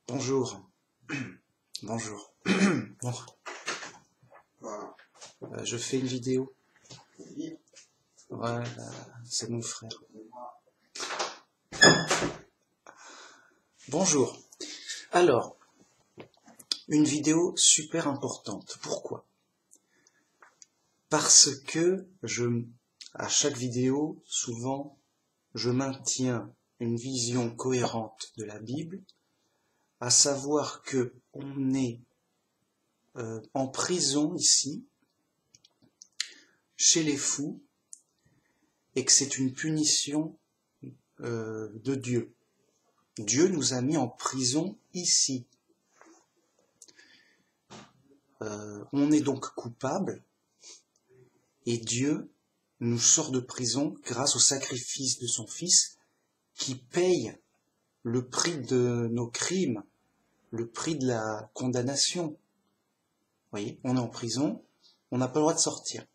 Bonjour. Bonjour. Bon, Voilà. je fais une vidéo. Ouais, c'est mon frère. Bonjour. Alors, une vidéo super importante. Pourquoi? Parce que à chaque vidéo, souvent, je maintiens une vision cohérente de la Bible, à savoir que on est en prison ici, chez les fous, et que c'est une punition de Dieu. Dieu nous a mis en prison ici. On est donc coupable, et Dieu nous sort de prison grâce au sacrifice de son Fils, qui paye le prix de nos crimes, le prix de la condamnation. Vous voyez, on est en prison, on n'a pas le droit de sortir.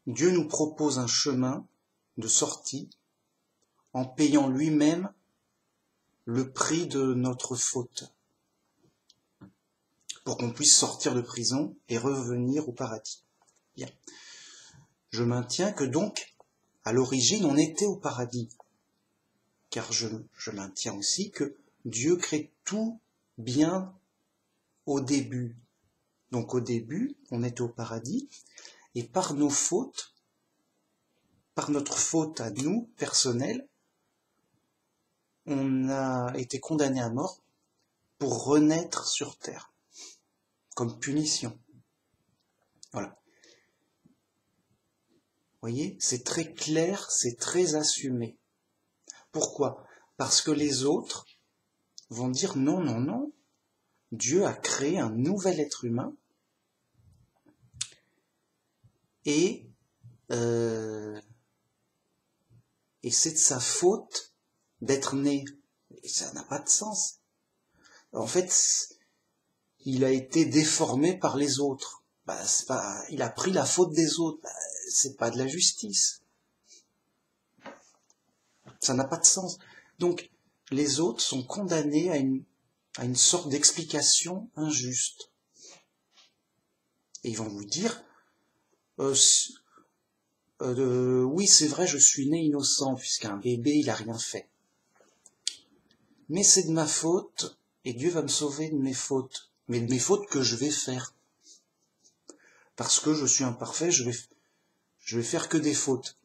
Dieu nous propose un chemin de sortie en payant lui-même le prix de notre faute, pour qu'on puisse sortir de prison et revenir au paradis. Bien. Je maintiens que donc, à l'origine, on était au paradis, car je maintiens aussi que Dieu crée tout bien au début. Donc au début, on était au paradis, et par nos fautes, par notre faute à nous, personnelle, on a été condamné à mort pour renaître sur terre, comme punition. Voilà. Vous voyez, c'est très clair, c'est très assumé. Pourquoi? Parce que les autres vont dire non, non, non, Dieu a créé un nouvel être humain et c'est de sa faute d'être né. Et ça n'a pas de sens. En fait, il a été déformé par les autres. Il a pris la faute des autres. C'est pas de la justice. Ça n'a pas de sens. Donc, les autres sont condamnés à une sorte d'explication injuste. Et ils vont vous dire, oui, c'est vrai, je suis né innocent, puisqu'un bébé, il a rien fait. Mais c'est de ma faute, et Dieu va me sauver de mes fautes. Mais de mes fautes que je vais faire. Parce que je suis imparfait, je vais faire que des fautes.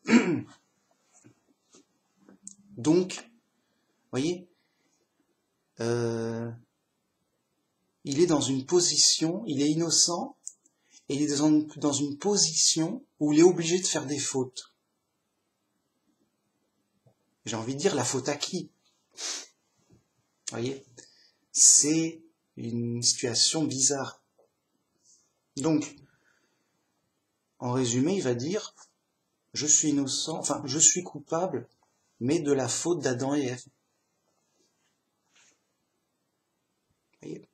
Donc, voyez, il est dans une position, il est innocent, et il est dans une position où il est obligé de faire des fautes. J'ai envie de dire, la faute à qui? Voyez, c'est une situation bizarre. Donc, en résumé, il va dire, je suis innocent, enfin, je suis coupable, mais de la faute d'Adam et Ève. Voyez,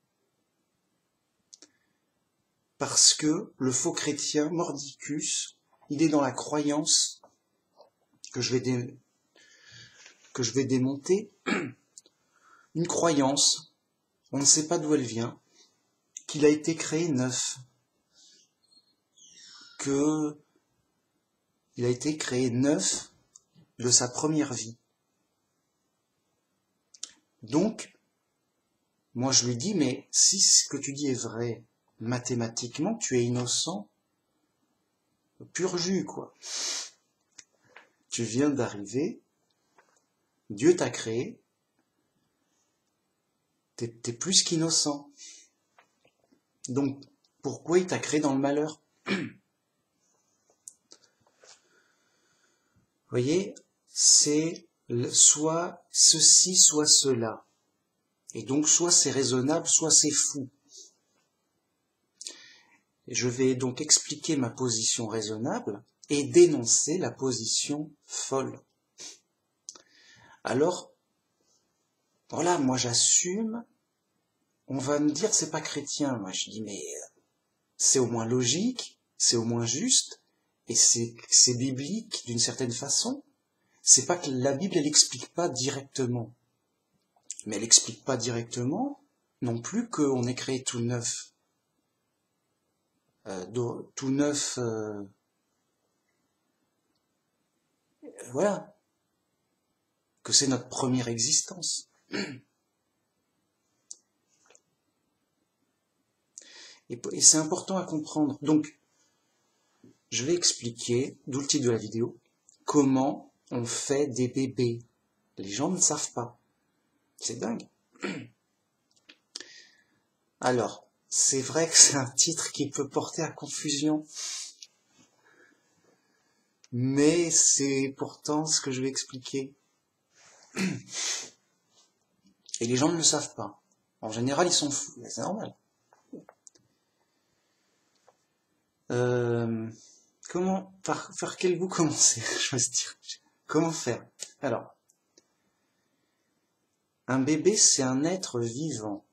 parce que le faux chrétien, Mordicus, il est dans la croyance que je vais démonter, une croyance, on ne sait pas d'où elle vient, qu'il a été créé neuf, qu'il a été créé neuf de sa première vie. Donc, moi je lui dis, mais si ce que tu dis est vrai, mathématiquement, tu es innocent, pur jus, quoi. Tu viens d'arriver, Dieu t'a créé, t'es plus qu'innocent. Donc, pourquoi il t'a créé dans le malheur? Vous voyez, c'est soit ceci, soit cela. Et donc, soit c'est raisonnable, soit c'est fou. Et je vais donc expliquer ma position raisonnable et dénoncer la position folle. Alors, voilà, moi j'assume, on va me dire c'est pas chrétien. Moi je dis mais c'est au moins logique, c'est au moins juste, et c'est biblique d'une certaine façon. C'est pas que la Bible elle explique pas directement. Mais elle n'explique pas directement non plus qu'on est créé tout neuf. Tout neuf, voilà, que c'est notre première existence. Et c'est important à comprendre. Donc, je vais expliquer, d'où le titre de la vidéo, comment on fait des bébés. Les gens ne savent pas. C'est dingue. Alors, c'est vrai que c'est un titre qui peut porter à confusion. Mais c'est pourtant ce que je vais expliquer. Et les gens ne le savent pas. En général, ils sont fous. Mais c'est normal. Par quel bout commencer, j'ose dire. Comment faire? Alors, un bébé, c'est un être vivant.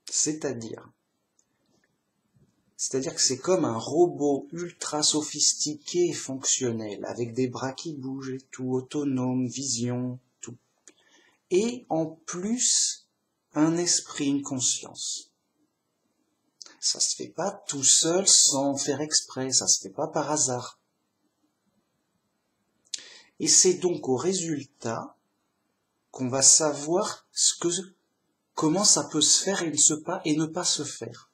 C'est-à-dire que c'est comme un robot ultra sophistiqué et fonctionnel, avec des bras qui bougent et tout, autonome, vision, tout. Et en plus, un esprit, une conscience. Ça se fait pas tout seul sans faire exprès, ça se fait pas par hasard. Et c'est donc au résultat qu'on va savoir comment ça peut se faire et ne pas se faire.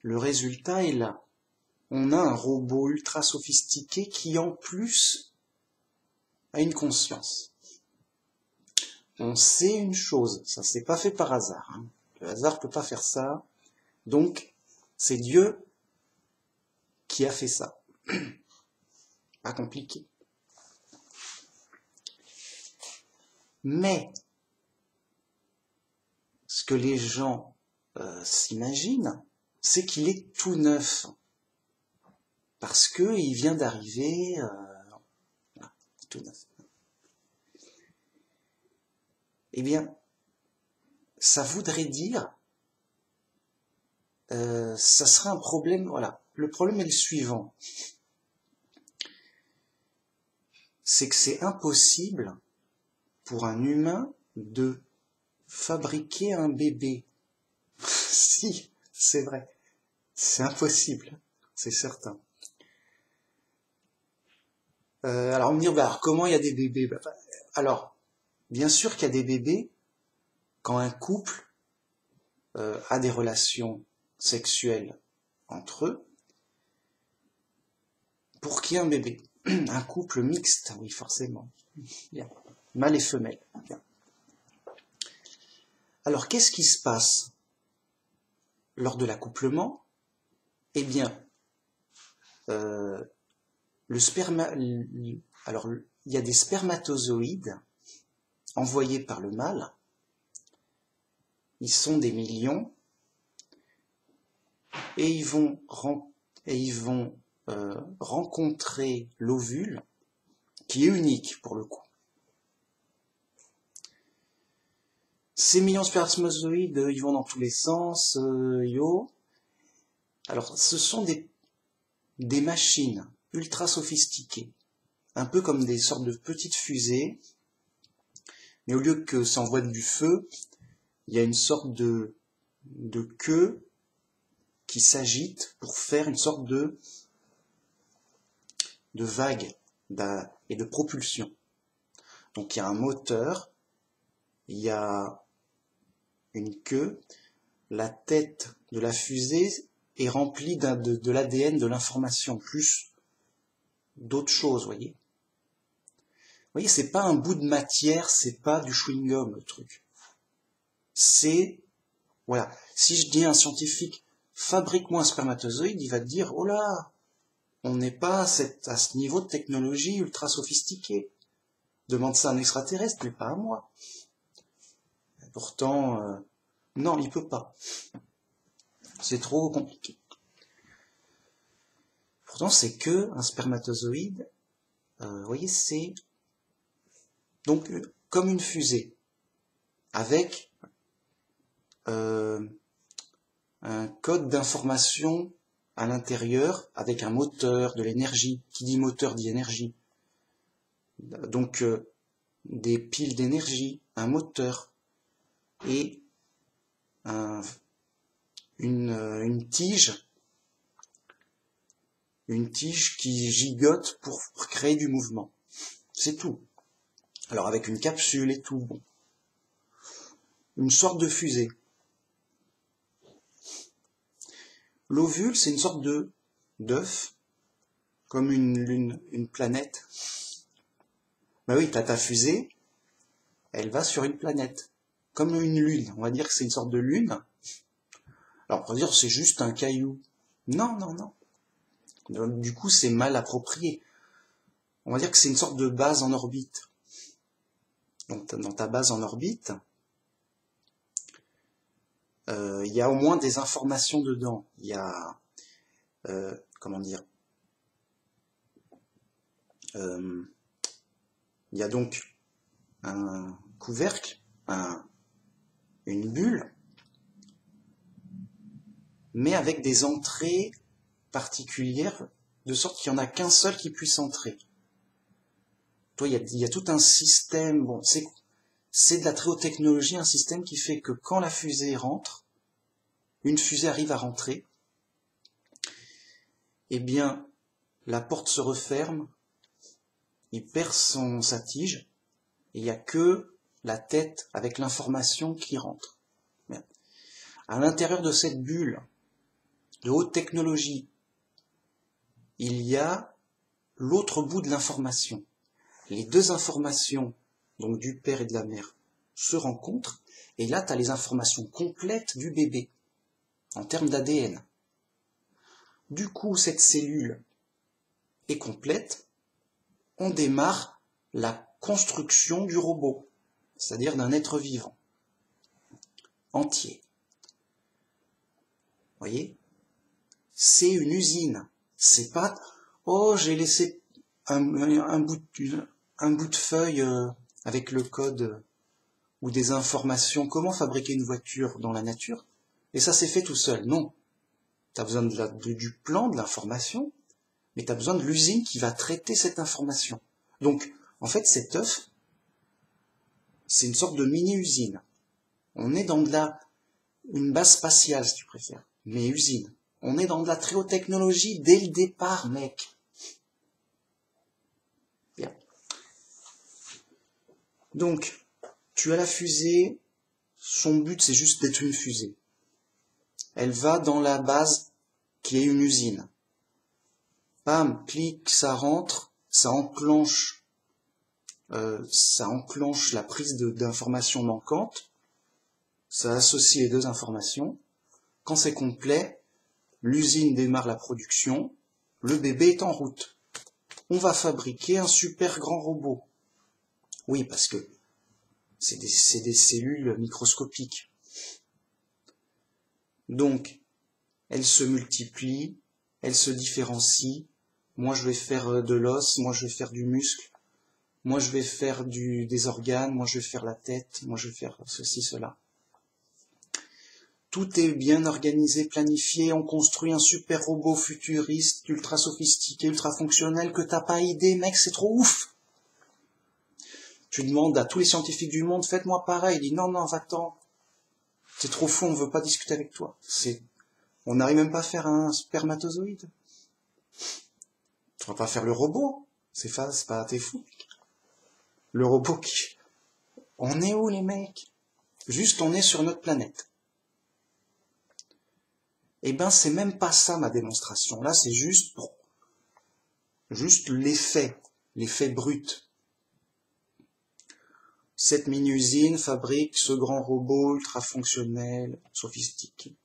Le résultat est là. On a un robot ultra sophistiqué qui en plus a une conscience. On sait une chose, ça s'est pas fait par hasard. Hein. Le hasard peut pas faire ça. Donc, c'est Dieu qui a fait ça. Pas compliqué. Mais, ce que les gens s'imaginent, c'est qu'il est tout neuf. Parce que il vient d'arriver, tout neuf. Eh bien, ça voudrait dire, ça serait un problème, voilà. Le problème est le suivant. C'est que c'est impossible pour un humain de fabriquer un bébé. Si, c'est vrai. C'est impossible, c'est certain. Alors on me dit, bah, comment il y a des bébés? Alors, bien sûr qu'il y a des bébés quand un couple a des relations sexuelles entre eux pour qu'il y ait un bébé. Un couple mixte, oui, forcément. Bien. Mâle et femelle. Bien. Alors, qu'est-ce qui se passe lors de l'accouplement? Eh bien, alors, il y a des spermatozoïdes envoyés par le mâle. Ils sont des millions et ils vont rencontrer l'ovule qui est unique pour le coup. Ces millions de spermatozoïdes, ils vont dans tous les sens, Alors, ce sont des machines ultra sophistiquées, un peu comme des sortes de petites fusées, mais au lieu que ça envoie du feu, il y a une sorte de queue qui s'agite pour faire une sorte de vague et de propulsion. Donc il y a un moteur, il y a une queue, la tête de la fusée est remplie de l'ADN, de l'information, plus d'autres choses, voyez. Vous voyez, c'est pas un bout de matière, c'est pas du chewing-gum, le truc. C'est, voilà, si je dis à un scientifique, fabrique-moi un spermatozoïde, il va te dire, oh là, on n'est pas à ce niveau de technologie ultra sophistiquée. Demande ça à un extraterrestre, mais pas à moi. Pourtant, non, il peut pas. C'est trop compliqué. Pourtant, c'est que un spermatozoïde, vous voyez, c'est donc comme une fusée, avec un code d'information à l'intérieur, avec un moteur, de l'énergie. Qui dit moteur dit énergie. Donc, des piles d'énergie, un moteur et une tige qui gigote pour créer du mouvement. C'est tout. Alors avec une capsule et tout, bon. Une sorte de fusée. L'ovule, c'est une sorte d'œuf, comme une planète. Ben oui, t'as ta fusée, elle va sur une planète, comme une lune. On va dire que c'est une sorte de lune. Alors on va dire c'est juste un caillou. Non, non, non. Donc, du coup, c'est mal approprié. On va dire que c'est une sorte de base en orbite. Donc dans ta base en orbite, il y a au moins des informations dedans. Il y a, comment dire, il y a donc un couvercle, une bulle, mais avec des entrées particulières, de sorte qu'il n'y en a qu'un seul qui puisse entrer. Toi, il y a tout un système, bon, c'est de la très haute technologie, un système qui fait que quand la fusée rentre, une fusée arrive à rentrer, eh bien, la porte se referme, il perd sa tige, et il n'y a que la tête avec l'information qui rentre. Bien. À l'intérieur de cette bulle de haute technologie, il y a l'autre bout de l'information. Les deux informations, donc du père et de la mère, se rencontrent, et là, tu as les informations complètes du bébé, en termes d'ADN. Du coup, cette cellule est complète, on démarre la construction du robot, c'est-à-dire d'un être vivant, entier. Vous voyez ? C'est une usine. C'est pas « Oh, j'ai laissé un bout de feuille avec le code ou des informations. Comment fabriquer une voiture dans la nature ?» Et ça s'est fait tout seul. Non. Tu as besoin du plan, de l'information, mais tu as besoin de l'usine qui va traiter cette information. Donc, en fait, cet œuf, c'est une sorte de mini-usine. On est dans une base spatiale, si tu préfères, mais usine. On est dans de la très haute technologie dès le départ, mec. Bien. Donc, tu as la fusée, son but c'est juste d'être une fusée. Elle va dans la base qui est une usine. Bam, clic, ça rentre, ça enclenche la prise d'informations manquantes, ça associe les deux informations. Quand c'est complet, l'usine démarre la production, le bébé est en route. On va fabriquer un super grand robot. Oui, parce que c'est des cellules microscopiques. Donc, elles se multiplient, elles se différencient. Moi, je vais faire de l'os, moi, je vais faire du muscle. Moi, je vais faire des organes, moi, je vais faire la tête, moi, je vais faire ceci, cela. Tout est bien organisé, planifié, on construit un super robot futuriste, ultra sophistiqué, ultra fonctionnel, que t'as pas idée, mec, c'est trop ouf. Tu demandes à tous les scientifiques du monde, faites-moi pareil, il dit non, va-t'en. C'est trop fou, on veut pas discuter avec toi. On n'arrive même pas à faire un spermatozoïde. Tu vas pas faire le robot. C'est pas, t'es fou. Le robot on est où, les mecs? Juste, on est sur notre planète. Eh ben, c'est même pas ça, ma démonstration. Là, c'est juste l'effet brut. Cette mini-usine fabrique ce grand robot ultra fonctionnel, sophistiqué.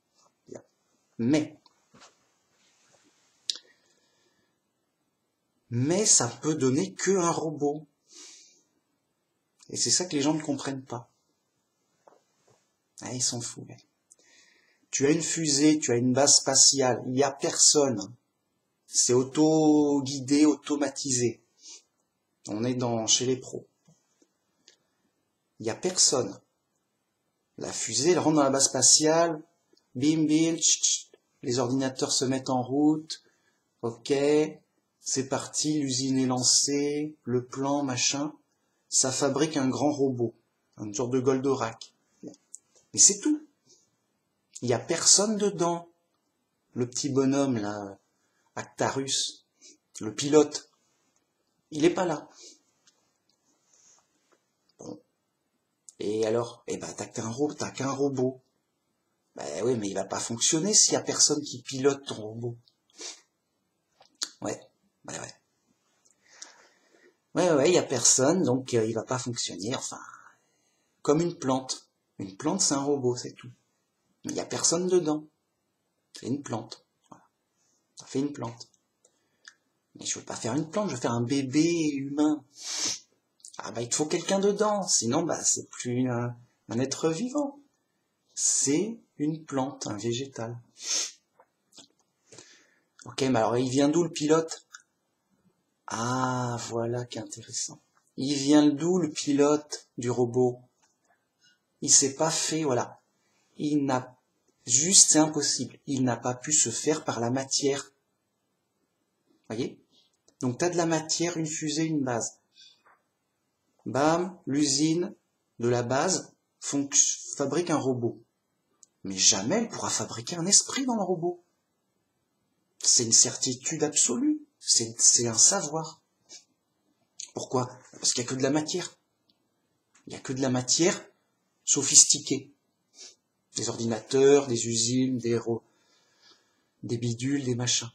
Mais ça peut donner que un robot. Et c'est ça que les gens ne comprennent pas. Ah, ils s'en foutent. Tu as une fusée, tu as une base spatiale, il n'y a personne. C'est auto-guidé, automatisé. On est chez les pros. Il n'y a personne. La fusée, elle rentre dans la base spatiale, bim, bim, les ordinateurs se mettent en route, ok, c'est parti, l'usine est lancée, le plan, machin. ça fabrique un grand robot, une sorte de Goldorak. Mais c'est tout. Il n'y a personne dedans. Le petit bonhomme, là, Actarus, le pilote, il n'est pas là. Bon. Et alors, eh ben, t'as qu'un robot. Ben oui, mais il va pas fonctionner s'il y a personne qui pilote ton robot. Ouais, ouais. Ouais, il y a personne, donc il va pas fonctionner. Enfin, comme une plante. Une plante, c'est un robot, c'est tout. Mais il y a personne dedans. C'est une plante. Voilà. Ça fait une plante. Mais je veux pas faire une plante, je veux faire un bébé humain. Ah bah il te faut quelqu'un dedans, sinon bah c'est plus un être vivant. C'est une plante, un végétal. Ok, mais alors il vient d'où le pilote? Ah, voilà qui est intéressant. Il vient d'où le pilote du robot? Il s'est pas fait, voilà. Il n'a juste, c'est impossible. Il n'a pas pu se faire par la matière. Voyez? Donc t'as de la matière, une fusée, une base. Bam, l'usine de la base fabrique un robot. Mais jamais elle pourra fabriquer un esprit dans le robot. C'est une certitude absolue. C'est un savoir. Pourquoi? Parce qu'il n'y a que de la matière. Il n'y a que de la matière sophistiquée. Des ordinateurs, des usines, des bidules, des machins.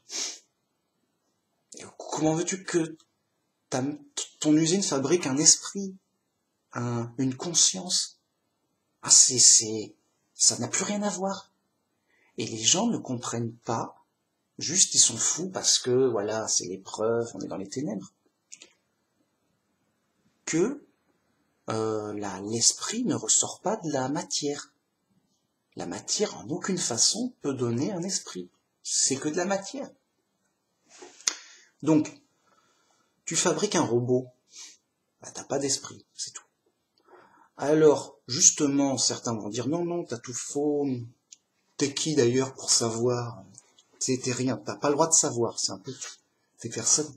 Et comment veux-tu que ton usine fabrique un esprit, une conscience? Ah, ça n'a plus rien à voir. Et les gens ne comprennent pas. Juste, ils sont fous parce que, voilà, c'est l'épreuve, on est dans les ténèbres. Que l'esprit ne ressort pas de la matière. La matière, en aucune façon, peut donner un esprit. C'est que de la matière. Donc, tu fabriques un robot, bah, t'as pas d'esprit, c'est tout. Alors, justement, certains vont dire, non, t'as tout faux. T'es qui d'ailleurs pour savoir? T'es rien, t'as pas le droit de savoir, c'est un peu... T'es personne.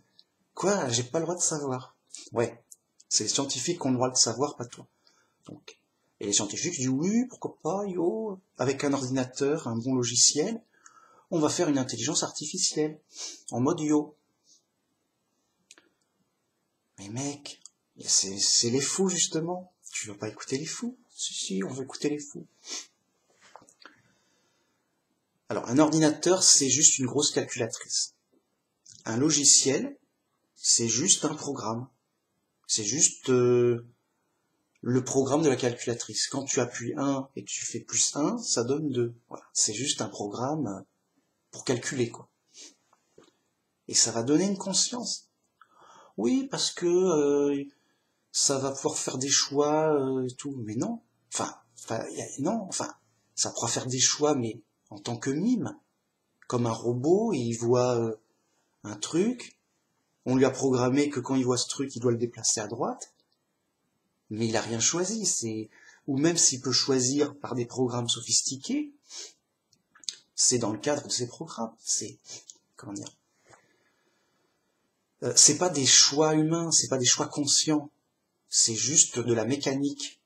Quoi? J'ai pas le droit de savoir. Ouais, c'est les scientifiques qui ont le droit de savoir, pas toi. Donc, et les scientifiques disent oui, pourquoi pas, yo, avec un ordinateur, un bon logiciel, on va faire une intelligence artificielle, en mode yo. Mais mec, c'est les fous justement. Tu veux pas écouter les fous? Si, on veut écouter les fous. Alors, un ordinateur, c'est juste une grosse calculatrice. Un logiciel, c'est juste un programme. C'est juste le programme de la calculatrice. Quand tu appuies 1 et que tu fais plus 1, ça donne 2. Voilà. C'est juste un programme pour calculer, quoi. Et ça va donner une conscience. Oui, parce que ça va pouvoir faire des choix et tout. Mais non. Non. Ça pourra faire des choix, mais en tant que mime. Comme un robot, il voit un truc. On lui a programmé que quand il voit ce truc, il doit le déplacer à droite. Mais il a rien choisi. Ou même s'il peut choisir par des programmes sophistiqués, c'est dans le cadre de ces programmes. Comment dire, c'est pas des choix humains, c'est pas des choix conscients. C'est juste de la mécanique.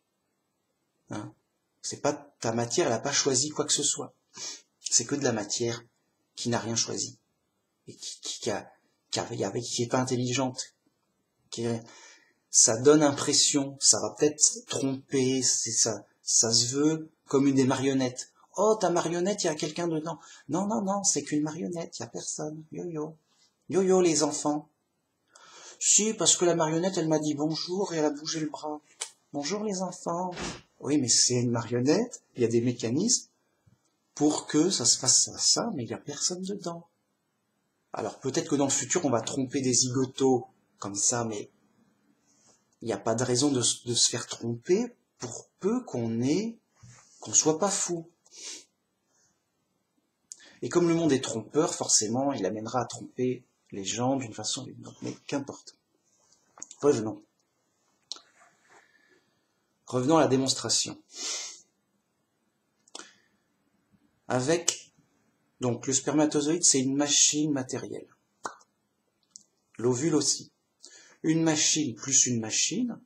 Hein, c'est pas ta matière, elle a pas choisi quoi que ce soit. C'est que de la matière qui n'a rien choisi et qui est pas intelligente. Ça donne impression, ça va peut-être tromper, ça se veut comme une des marionnettes. Oh, ta marionnette, il y a quelqu'un dedans. Non, c'est qu'une marionnette, il y a personne. Yo les enfants. Si, parce que la marionnette, elle m'a dit bonjour et elle a bougé le bras. Bonjour les enfants. Oui, mais c'est une marionnette, il y a des mécanismes pour que ça se fasse ça, mais il n'y a personne dedans. Alors peut-être que dans le futur, on va tromper des zigotos comme ça, mais il n'y a pas de raison de se faire tromper pour peu qu'on soit pas fou. Et comme le monde est trompeur, forcément, il amènera à tromper les gens d'une façon ou d'une autre. Mais qu'importe. Revenons à la démonstration. Donc le spermatozoïde, c'est une machine matérielle. L'ovule aussi. Une machine plus une machine,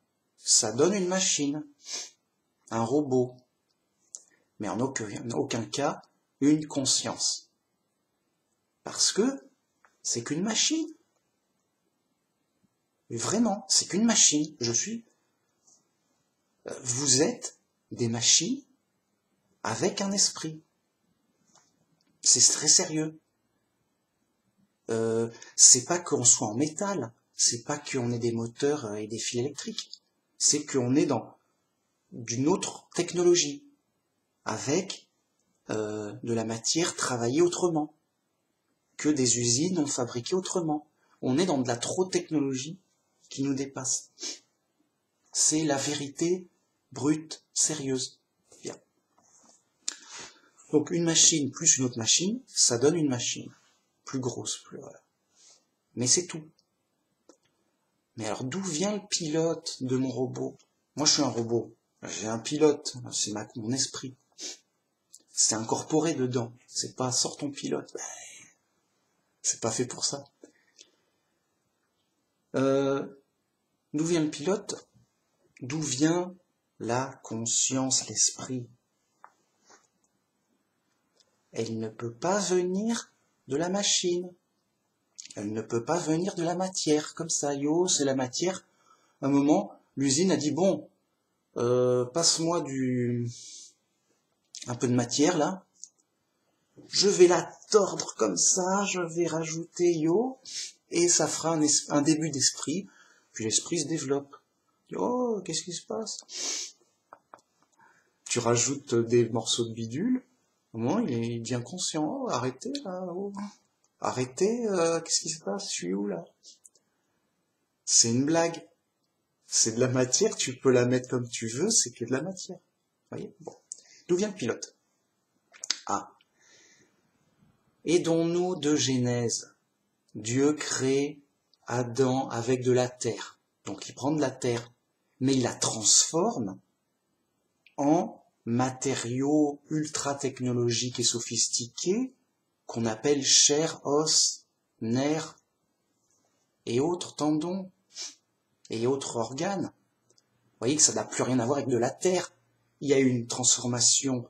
ça donne une machine, un robot, mais en aucun cas une conscience. Parce que c'est qu'une machine. Vraiment, c'est qu'une machine. Vous êtes des machines avec un esprit. C'est très sérieux. C'est pas qu'on soit en métal, c'est pas qu'on ait des moteurs et des fils électriques, c'est qu'on est dans d'une autre technologie, avec de la matière travaillée autrement, que des usines ont fabriqué autrement. On est dans de la trop-technologie qui nous dépasse. C'est la vérité brute, sérieuse. Bien. Donc une machine plus une autre machine, ça donne une machine. Plus grosse, plus voilà. Mais c'est tout. Mais alors d'où vient le pilote de mon robot? Moi je suis un robot, j'ai un pilote, c'est mon esprit. C'est incorporé dedans, c'est pas sors ton pilote. C'est pas fait pour ça. D'où vient le pilote? D'où vient la conscience, l'esprit? Elle ne peut pas venir de la machine. Elle ne peut pas venir de la matière, comme ça, yo, c'est la matière. À un moment, l'usine a dit, bon, passe-moi un peu de matière, là. Je vais la tordre comme ça, je vais rajouter, yo, et ça fera un début d'esprit, puis l'esprit se développe. Oh, qu'est-ce qui se passe? Tu rajoutes des morceaux de bidule, au moment, il devient conscient. Oh, arrêtez, là, oh. Arrêtez, qu'est-ce qui se passe? Je suis où, là? C'est une blague. C'est de la matière, tu peux la mettre comme tu veux, c'est que de la matière. Vous voyez? Bon. D'où vient le pilote? Ah. Aidons-nous de Genèse. Dieu crée Adam avec de la terre. Donc il prend de la terre, mais il la transforme en matériaux ultra technologiques et sophistiqués qu'on appelle chair, os, nerfs et autres tendons et autres organes. Vous voyez que ça n'a plus rien à voir avec de la terre. Il y a eu une transformation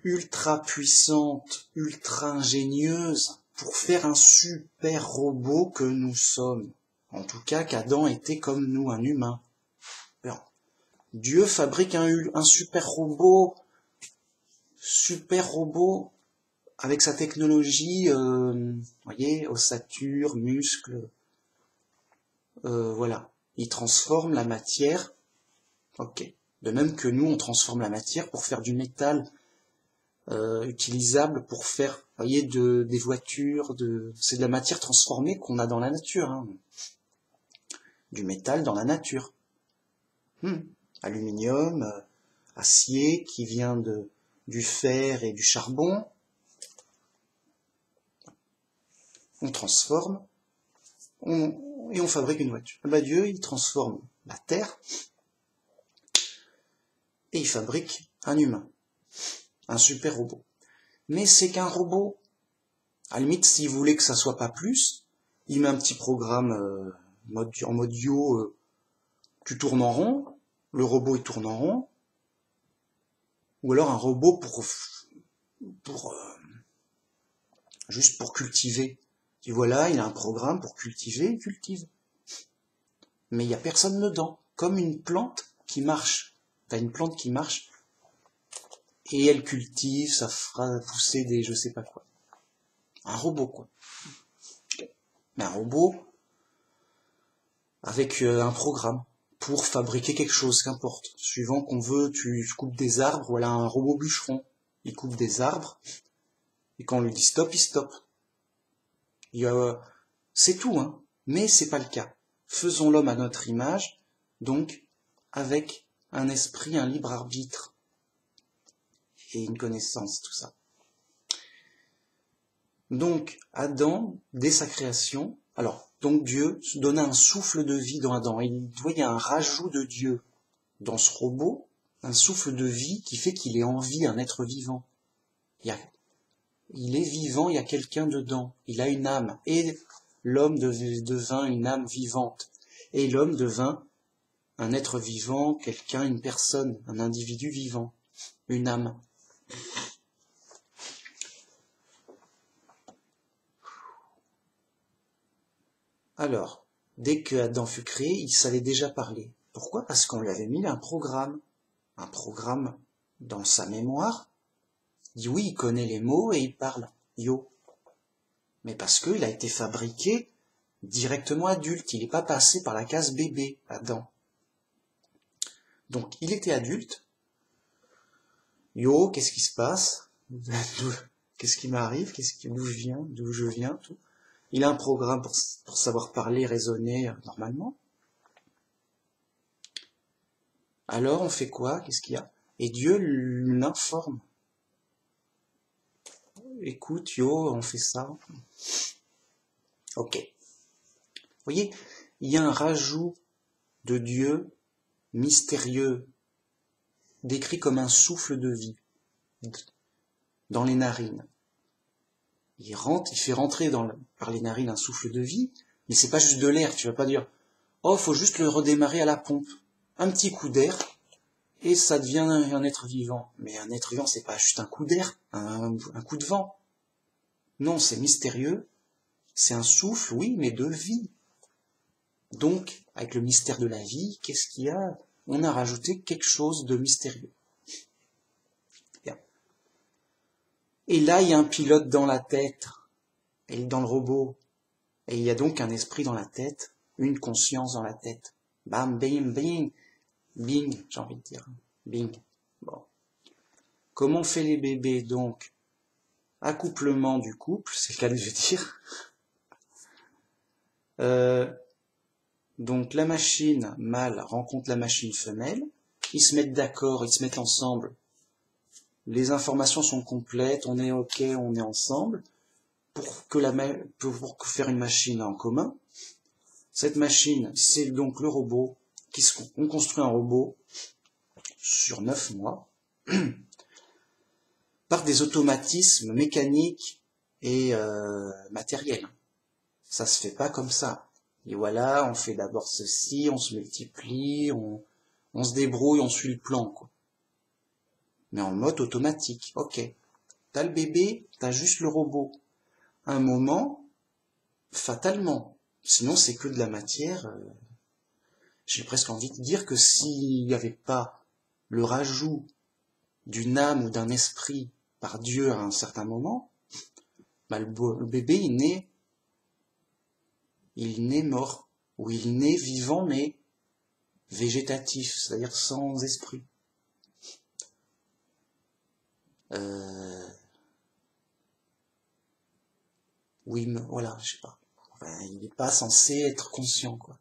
ultra puissante, ultra ingénieuse pour faire un super robot que nous sommes. En tout cas, qu'Adam était comme nous, un humain. Alors, Dieu fabrique un super robot avec sa technologie, voyez, ossature, muscles, voilà. Il transforme la matière, ok. De même que nous, on transforme la matière pour faire du métal utilisable pour faire, voyez, des voitures, c'est de la matière transformée qu'on a dans la nature, hein. Du métal dans la nature. Aluminium, acier qui vient du fer et du charbon. On transforme et on fabrique une voiture. Dieu, il transforme la terre et il fabrique un humain, un super robot. Mais c'est qu'un robot. À la limite, s'il voulait que ça soit pas plus, il met un petit programme en mode yo, tu tournes en rond, le robot il tourne en rond, ou alors un robot juste pour cultiver. Et voilà, il a un programme pour cultiver, il cultive. Mais il n'y a personne dedans. Comme une plante qui marche. T'as une plante qui marche, et elle cultive, ça fera pousser des je sais pas quoi. Un robot, quoi. Mais un robot avec un programme pour fabriquer quelque chose, qu'importe. Suivant qu'on veut, tu coupes des arbres, voilà un robot bûcheron. Il coupe des arbres, et quand on lui dit stop, il stoppe. C'est tout, hein, mais c'est pas le cas. Faisons l'homme à notre image, donc avec un esprit, un libre arbitre et une connaissance, tout ça. Donc Adam, dès sa création, donc Dieu se donna un souffle de vie dans Adam. Il y a un rajout de Dieu dans ce robot, un souffle de vie qui fait qu'il est en vie, un être vivant. Il est vivant, il y a quelqu'un dedans, il a une âme, et l'homme devint une âme vivante, et l'homme devint un être vivant, quelqu'un, une personne, un individu vivant, une âme. Alors, dès que Adam fut créé, il savait déjà parler. Pourquoi? Parce qu'on lui avait mis un programme dans sa mémoire. Il dit oui, il connaît les mots et il parle. Yo. Mais parce qu'il a été fabriqué directement adulte. Il n'est pas passé par la case bébé, Adam. Donc, il était adulte. Yo, qu'est-ce qui se passe? Qu'est-ce qui m'arrive? D'où je viens, tout. Il a un programme pour savoir parler, raisonner normalement. Alors, on fait quoi? Qu'est-ce qu'il y a? Et Dieu l'informe. Écoute, yo, on fait ça. Ok. Vous voyez, il y a un rajout de Dieu mystérieux, décrit comme un souffle de vie dans les narines. Il fait rentrer par les narines un souffle de vie, mais c'est pas juste de l'air. Tu vas pas dire, oh, faut juste le redémarrer à la pompe. Un petit coup d'air, et ça devient un être vivant. Mais un être vivant, c'est pas juste un coup d'air, un coup de vent. Non, c'est mystérieux. C'est un souffle, oui, mais de vie. Donc, avec le mystère de la vie, qu'est-ce qu'il y a? On a rajouté quelque chose de mystérieux. Bien. Et là, il y a un pilote dans la tête, et dans le robot. Et il y a donc un esprit dans la tête, une conscience dans la tête. Bam, bing, bing, bing, j'ai envie de dire. Bing. Bon. Comment on fait les bébés, donc? Accouplement du couple, c'est le cas de le dire. Donc la machine mâle rencontre la machine femelle, ils se mettent d'accord, ils se mettent ensemble, les informations sont complètes, on est ok, on est ensemble, pour faire une machine en commun. Cette machine, c'est donc le robot, on construit un robot sur 9 mois, par des automatismes mécaniques et matériels. Ça se fait pas comme ça. Et voilà, on fait d'abord ceci, on se multiplie, on se débrouille, on suit le plan, quoi. Mais en mode automatique. Ok. T'as le bébé, t'as juste le robot. À un moment, fatalement. Sinon, c'est que de la matière. J'ai presque envie de dire que s'il n'y avait pas le rajout d'une âme ou d'un esprit par Dieu à un certain moment, bah le bébé, il naît mort, ou il naît vivant mais végétatif, c'est-à-dire sans esprit. Oui, mais voilà, je sais pas. Enfin, il n'est pas censé être conscient, quoi.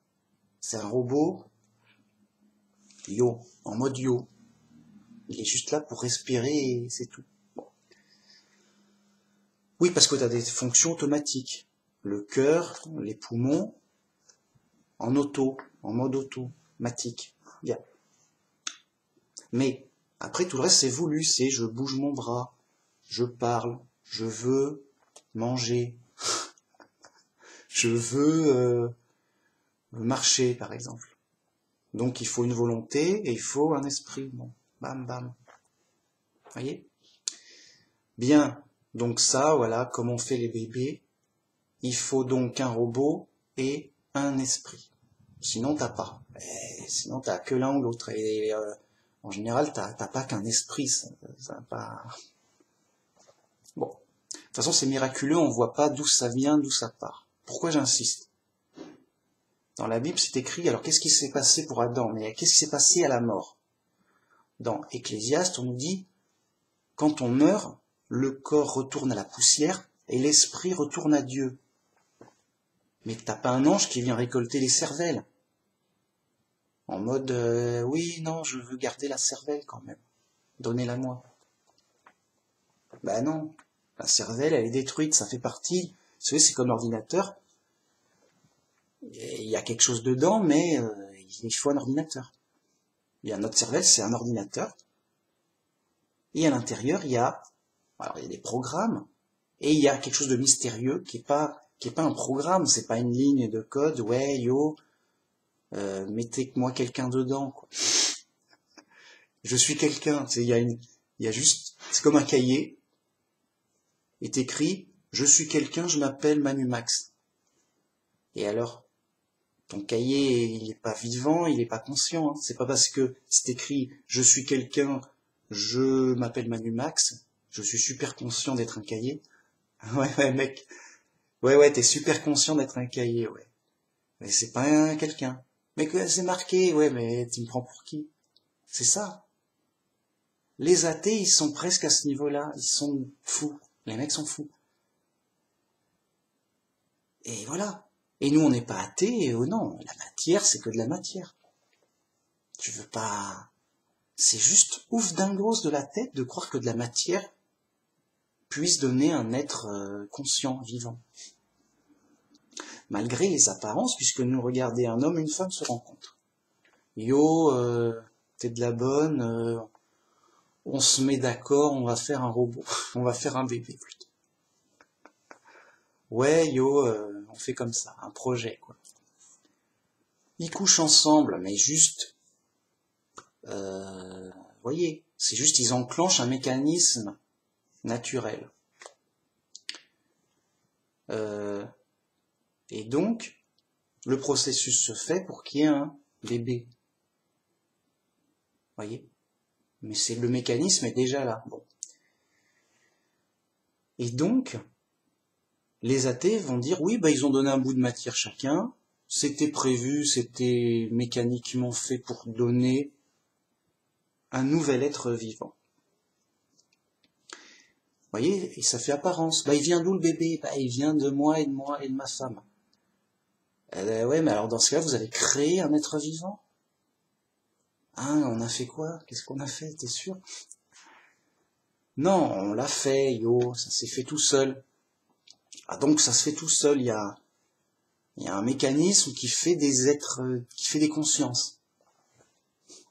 C'est un robot, en mode yo. Il est juste là pour respirer et c'est tout. Bon. Oui, parce que tu as des fonctions automatiques. Le cœur, les poumons, en mode automatique. Bien. Mais, après, tout le reste, c'est voulu. C'est je bouge mon bras, je parle, je veux manger, je veux marcher, par exemple. Donc, il faut une volonté et il faut un esprit. Bon, bam, bam. Voyez? Bien. Donc ça, voilà, comme on fait les bébés, il faut donc un robot et un esprit. Sinon, t'as pas. Sinon, t'as que l'un ou l'autre. Et en général, t'as pas qu'un esprit. Ça pas... Bon. De toute façon, c'est miraculeux, on voit pas d'où ça vient, d'où ça part. Pourquoi j'insiste? Dans la Bible, c'est écrit, alors qu'est-ce qui s'est passé pour Adam? Mais qu'est-ce qui s'est passé à la mort? Dans Ecclésiaste, on nous dit, quand on meurt, le corps retourne à la poussière et l'esprit retourne à Dieu. Mais t'as pas un ange qui vient récolter les cervelles. En mode, oui, non, je veux garder la cervelle quand même. Donnez-la moi. Ben non, la cervelle, elle est détruite, ça fait partie. Vous savez, c'est comme l'ordinateur. Il y a quelque chose dedans, mais il faut un ordinateur. Il y a notre cervelle, c'est un ordinateur. Et à l'intérieur, il y a des programmes. Et il y a quelque chose de mystérieux qui est pas un programme, c'est pas une ligne de code, ouais, yo. mettez-moi quelqu'un dedans, quoi. Je suis quelqu'un, il y a juste, c'est comme un cahier, et t'écris, je suis quelqu'un, je m'appelle Manu Max. Et alors, ton cahier, il est pas vivant, il est pas conscient, hein. C'est pas parce que c'est écrit, je suis quelqu'un, je m'appelle Manu Max, je suis super conscient d'être un cahier. Ouais, mec. Ouais, t'es super conscient d'être un cahier, ouais. Mais c'est pas un quelqu'un. Mais que c'est marqué, ouais, mais tu me prends pour qui? C'est ça. Les athées, ils sont presque à ce niveau-là. Ils sont fous. Les mecs sont fous. Et voilà. Et nous, on n'est pas athées, et oh non, la matière, c'est que de la matière. Tu veux pas... C'est juste ouf dingos de la tête de croire que de la matière puisse donner un être conscient, vivant. Malgré les apparences, puisque nous, regardez, un homme et une femme se rencontrent. Yo, t'es de la bonne, on se met d'accord, on va faire un robot, on va faire un bébé plutôt. Ouais, yo, on fait comme ça, un projet, quoi. Ils couchent ensemble, mais juste, voyez, c'est juste, ils enclenchent un mécanisme naturel. Et donc, le processus se fait pour qu'il y ait un bébé. Voyez? Mais c'est le mécanisme est déjà là. Bon. Et donc, les athées vont dire, oui, ils ont donné un bout de matière chacun, c'était prévu, c'était mécaniquement fait pour donner un nouvel être vivant. Vous voyez, et ça fait apparence. Il vient d'où le bébé? Il vient de moi et de ma femme. Ouais, mais alors dans ce cas, vous avez créé un être vivant? Hein, on a fait quoi? Qu'est-ce qu'on a fait? T'es sûr? Non, on l'a fait, yo, ça s'est fait tout seul. Ah donc ça se fait tout seul, il y a un mécanisme qui fait des êtres, qui fait des consciences.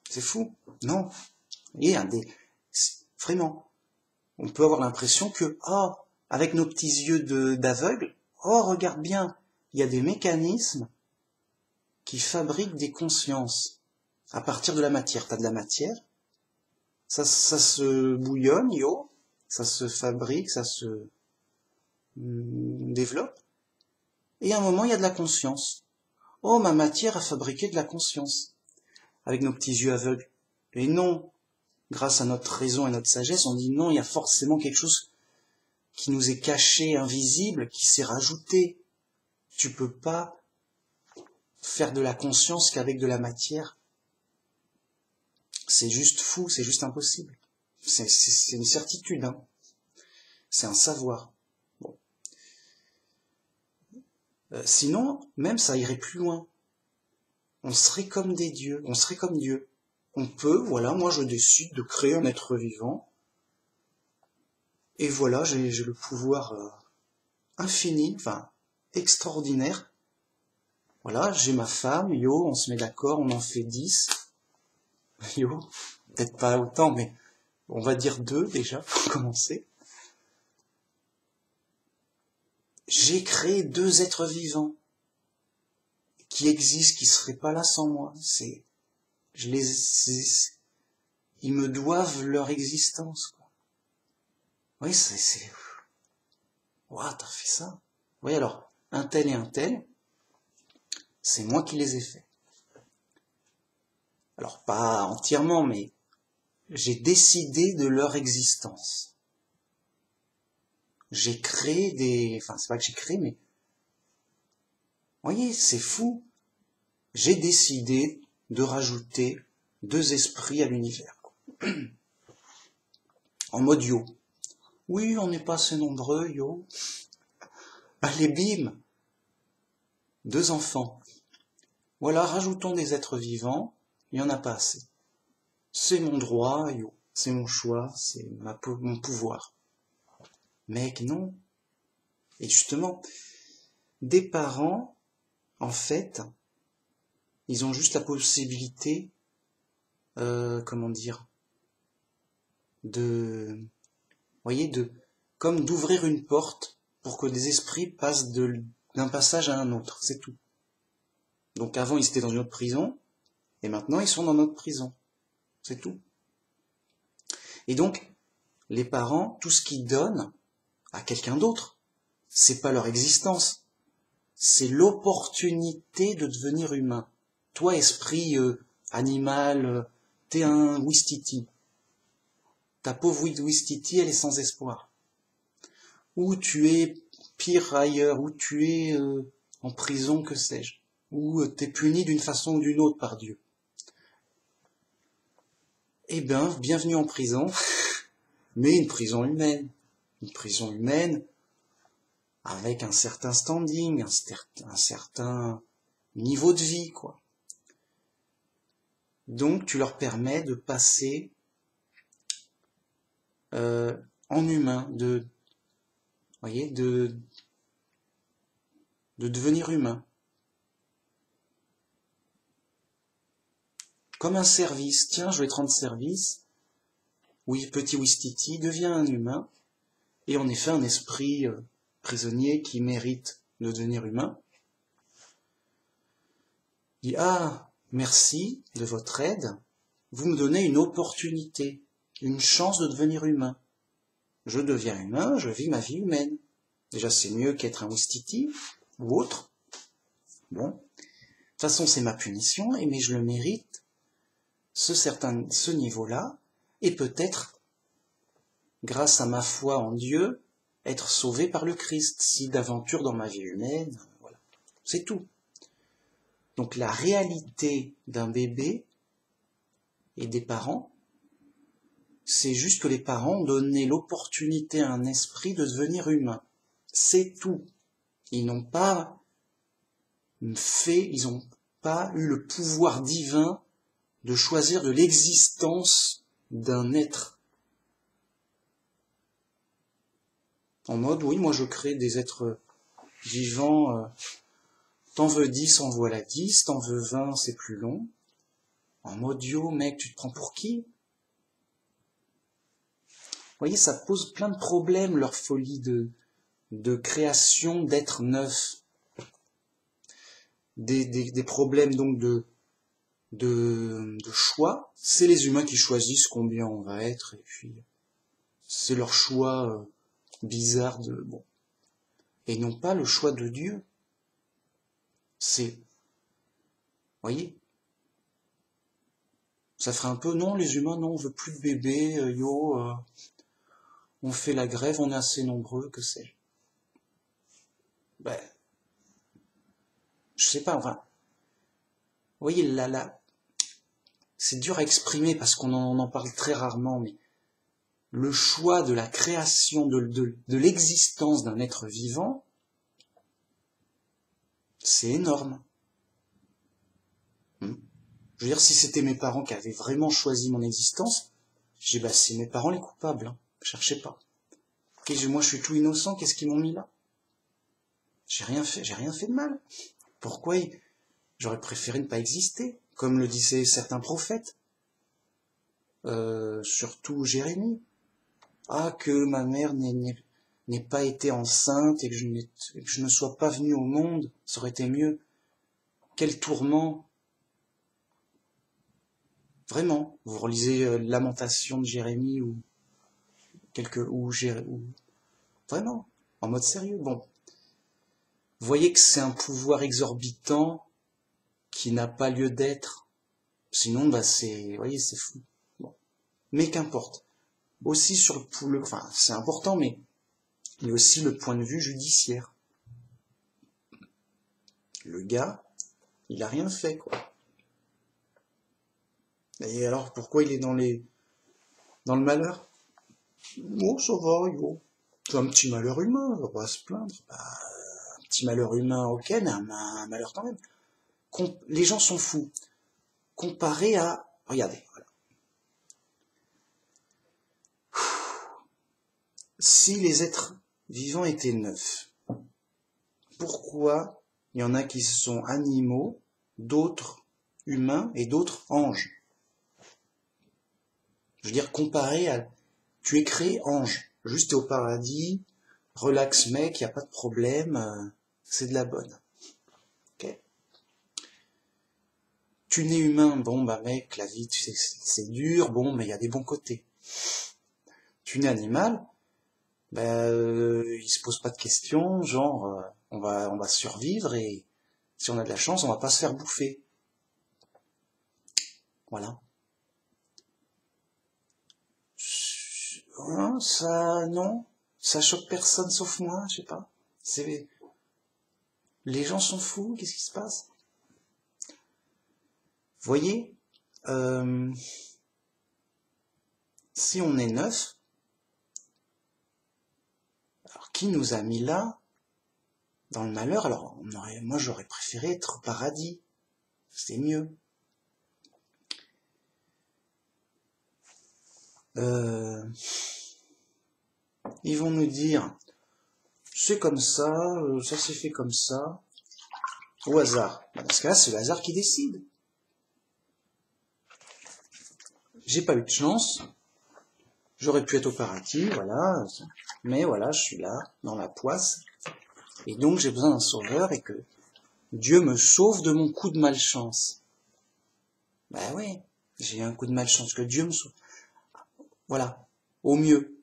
C'est fou, non? Et vraiment, on peut avoir l'impression que, avec nos petits yeux d'aveugle, regarde bien, il y a des mécanismes qui fabriquent des consciences à partir de la matière. T'as de la matière, ça se bouillonne, yo, ça se fabrique, ça se développe, et à un moment, il y a de la conscience. Oh, ma matière a fabriqué de la conscience, avec nos petits yeux aveugles. Et non, grâce à notre raison et notre sagesse, on dit non, il y a forcément quelque chose qui nous est caché, invisible, qui s'est rajouté. Tu peux pas faire de la conscience qu'avec de la matière. C'est juste fou, c'est juste impossible. C'est une certitude, hein. C'est un savoir. Bon. Sinon, même ça irait plus loin. On serait comme des dieux, on serait comme Dieu. On peut, voilà, moi je décide de créer un être vivant, et voilà, j'ai le pouvoir infini, enfin extraordinaire. Voilà, j'ai ma femme, yo, on se met d'accord, on en fait 10. Yo, peut-être pas autant, mais on va dire 2 déjà, pour commencer. J'ai créé 2 êtres vivants qui existent, qui seraient pas là sans moi. Ils me doivent leur existence, quoi. Oui, ouah, t'as fait ça. Oui, alors, un tel et un tel, c'est moi qui les ai faits. Alors, pas entièrement, mais j'ai décidé de leur existence. J'ai créé enfin, c'est pas que j'ai créé, mais... Vous voyez, c'est fou. J'ai décidé de rajouter 2 esprits à l'univers. En mode yo. Oui, on n'est pas assez nombreux, yo. Allez, bim. 2 enfants. Voilà, rajoutons des êtres vivants, il n'y en a pas assez. C'est mon droit, yo. C'est mon choix, c'est mon pouvoir. Mec, non. Et justement, des parents, en fait, ils ont juste la possibilité, comment dire, voyez, comme d'ouvrir une porte pour que des esprits passent d'un passage à un autre, c'est tout. Donc avant, ils étaient dans une autre prison, et maintenant, ils sont dans notre prison. C'est tout. Et donc, les parents, tout ce qu'ils donnent à quelqu'un d'autre, c'est pas leur existence, c'est l'opportunité de devenir humain. Toi, esprit animal, t'es un Ouistiti. Ta pauvre Ouistiti, elle est sans espoir. Ou tu es pire ailleurs, ou tu es en prison, que sais-je. Ou t'es puni d'une façon ou d'une autre par Dieu. Eh bien, bienvenue en prison, mais une prison humaine. Une prison humaine avec un certain standing, un certain niveau de vie, quoi. Donc, tu leur permets de passer en humain, voyez, de devenir humain. Comme un service. Tiens, je vais te rendre service. Oui, petit Ouistiti devient un humain. Et en effet, un esprit prisonnier qui mérite de devenir humain. Il dit, ah, merci de votre aide. Vous me donnez une opportunité, une chance de devenir humain. Je deviens humain, je vis ma vie humaine. Déjà, c'est mieux qu'être un Ouistiti ou autre. Bon. De toute façon, c'est ma punition, mais je le mérite. Ce niveau-là, et peut-être, grâce à ma foi en Dieu, être sauvé par le Christ, si d'aventure dans ma vie humaine, voilà. C'est tout. Donc la réalité d'un bébé et des parents, c'est juste que les parents ont donné l'opportunité à un esprit de devenir humain. C'est tout. Ils n'ont pas ils n'ont pas eu le pouvoir divin de choisir de l'existence d'un être. En mode, oui, moi je crée des êtres vivants, t'en veux 10, en voilà 10, t'en veux 20, c'est plus long. En mode, yo mec, tu te prends pour qui? Vous voyez, ça pose plein de problèmes, leur folie de création d'êtres neufs. Des problèmes donc de choix. C'est les humains qui choisissent combien on va être, et puis c'est leur choix bizarre bon. Et non pas le choix de Dieu. C'est, voyez, ça ferait un peu, non, les humains, non, on veut plus de bébés, on fait la grève, on est assez nombreux, que sais-je. Ben, je sais pas, enfin, vous voyez, là, c'est dur à exprimer parce qu'on en parle très rarement, mais le choix de la création, de l'existence d'un être vivant, c'est énorme. Je veux dire, si c'était mes parents qui avaient vraiment choisi mon existence, je dis, bah, c'est mes parents les coupables, hein. Cherchez pas. Moi, je suis tout innocent, qu'est-ce qu'ils m'ont mis là? J'ai rien fait de mal. Pourquoi j'aurais préféré ne pas exister, comme le disaient certains prophètes. Surtout Jérémie. Ah, que ma mère n'ait pas été enceinte et que je ne sois pas venu au monde, ça aurait été mieux. Quel tourment. Vraiment, vous relisez Lamentation de Jérémie ou vraiment, en mode sérieux. Bon, vous voyez que c'est un pouvoir exorbitant qui n'a pas lieu d'être. Sinon, bah vous voyez, c'est fou. Bon, mais qu'importe. Aussi sur enfin, c'est important, mais il y a aussi le point de vue judiciaire. Le gars, il a rien fait, quoi. Et alors, pourquoi il est dans le malheur? Oh, ça va, yo. C'est un petit malheur humain, on va pas se plaindre. Bah, un petit malheur humain, ok, mais un malheur quand même. Les gens sont fous. Comparé à... Regardez, voilà. Si les êtres vivants étaient neufs, pourquoi il y en a qui sont animaux, d'autres humains et d'autres anges? Je veux dire, comparé à... Tu es créé ange, juste au paradis, relax mec, y a pas de problème, c'est de la bonne. Okay. Tu nais humain, bon bah mec, la vie, tu sais, c'est dur, bon, mais il y a des bons côtés. Tu nais animal, il se pose pas de questions, genre, on va survivre et si on a de la chance, on va pas se faire bouffer. Voilà. Ça, non, ça choque personne sauf moi, je sais pas. Les gens sont fous, qu'est-ce qui se passe? Voyez, si on est neuf, alors qui nous a mis là, dans le malheur? Alors, moi j'aurais préféré être au paradis, c'est mieux. Ils vont nous dire, c'est comme ça s'est fait comme ça, au hasard. Dans ce cas-là, c'est le hasard qui décide. J'ai pas eu de chance, j'aurais pu être au paradis, voilà, mais voilà, je suis là, dans la poisse, et donc j'ai besoin d'un sauveur et que Dieu me sauve de mon coup de malchance. Ben oui, j'ai eu un coup de malchance, que Dieu me sauve. Voilà, au mieux.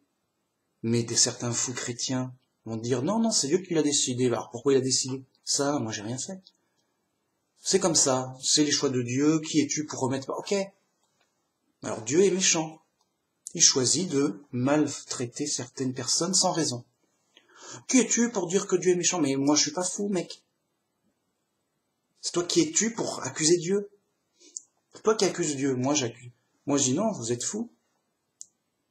Mais certains fous chrétiens vont dire, non, c'est Dieu qui l'a décidé. Alors pourquoi il a décidé ça? Moi j'ai rien fait. C'est comme ça, c'est les choix de Dieu, qui es-tu pour remettre... Ok, alors Dieu est méchant. Il choisit de maltraiter certaines personnes sans raison. Qui es-tu pour dire que Dieu est méchant? Mais moi je suis pas fou, mec. C'est toi qui es-tu pour accuser Dieu? C'est toi qui accuses Dieu, moi j'accuse. Moi je dis non, vous êtes fous.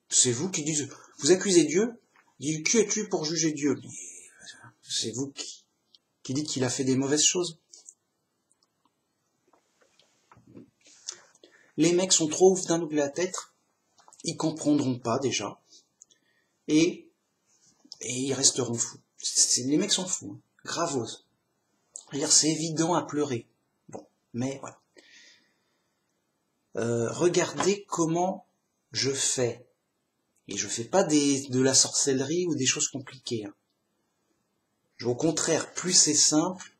C'est vous qui dites, vous accusez Dieu, dit qui es-tu pour juger Dieu? C'est vous qui dites qu'il a fait des mauvaises choses. Les mecs sont trop ouf d'un bout de la tête, ils comprendront pas déjà, et ils resteront fous. Les mecs sont fous, hein. Gravos. C'est évident à pleurer. Bon, mais voilà. Regardez comment je fais. Et je fais pas de la sorcellerie ou des choses compliquées. Hein. Au contraire, plus c'est simple,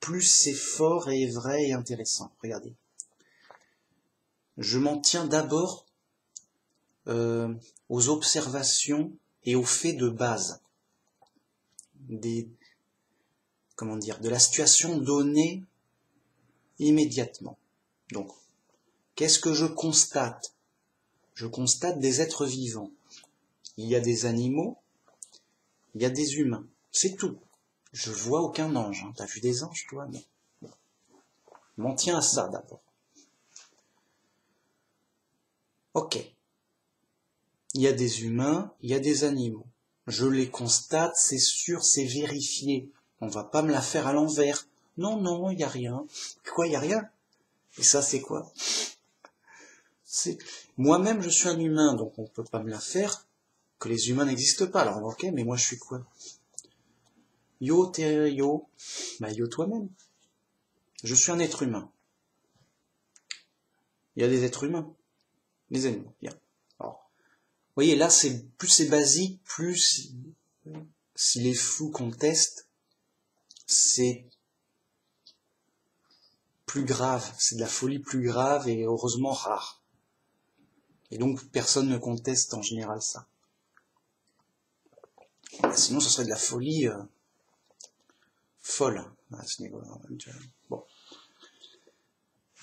plus c'est fort et vrai et intéressant. Regardez. Je m'en tiens d'abord aux observations et aux faits de base. De la situation donnée immédiatement. Donc, qu'est-ce que je constate? Je constate des êtres vivants. Il y a des animaux, il y a des humains. C'est tout. Je vois aucun ange. Hein. T'as vu des anges, toi? Non. Je m'en tiens à ça d'abord. Ok. Il y a des humains, il y a des animaux. Je les constate, c'est sûr, c'est vérifié. On va pas me la faire à l'envers. Non, il y a rien. Quoi, il y a rien? Et ça, c'est quoi? Moi-même, je suis un humain, donc on peut pas me la faire que les humains n'existent pas. Alors, ok, mais moi, je suis quoi? Yo, t'es yo. Bah, yo toi-même. Je suis un être humain. Il y a des êtres humains. Les animaux, bien. Alors, vous voyez, là, plus c'est basique, plus si les fous contestent, c'est plus grave. C'est de la folie plus grave et heureusement rare. Et donc, personne ne conteste en général ça. Sinon, ce serait de la folie folle à ce niveau-là. Bon.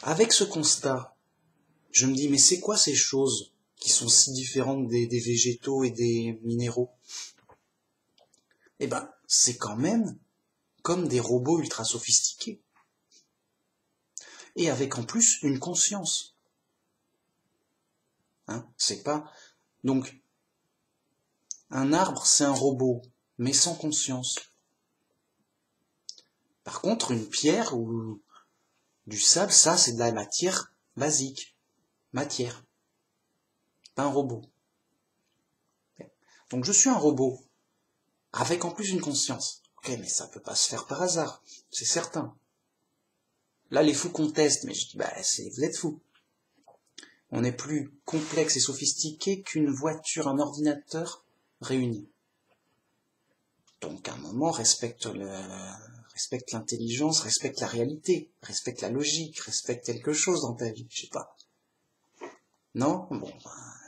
Avec ce constat, je me dis, mais c'est quoi ces choses qui sont si différentes des végétaux et des minéraux? Eh ben, c'est quand même comme des robots ultra sophistiqués. Et avec en plus une conscience. Hein, c'est pas... Donc, un arbre, c'est un robot, mais sans conscience. Par contre, une pierre ou du sable, ça, c'est de la matière basique. Matière. Pas un robot. Donc, je suis un robot, avec en plus une conscience. Ok, mais ça peut pas se faire par hasard, c'est certain. Là, les fous contestent, mais je dis, vous êtes fous. On est plus complexe et sophistiqué qu'une voiture, un ordinateur réunis. Donc, à un moment, respecte respecte l'intelligence, respecte la réalité, respecte la logique, respecte quelque chose dans ta vie, je sais pas. Non? Bon,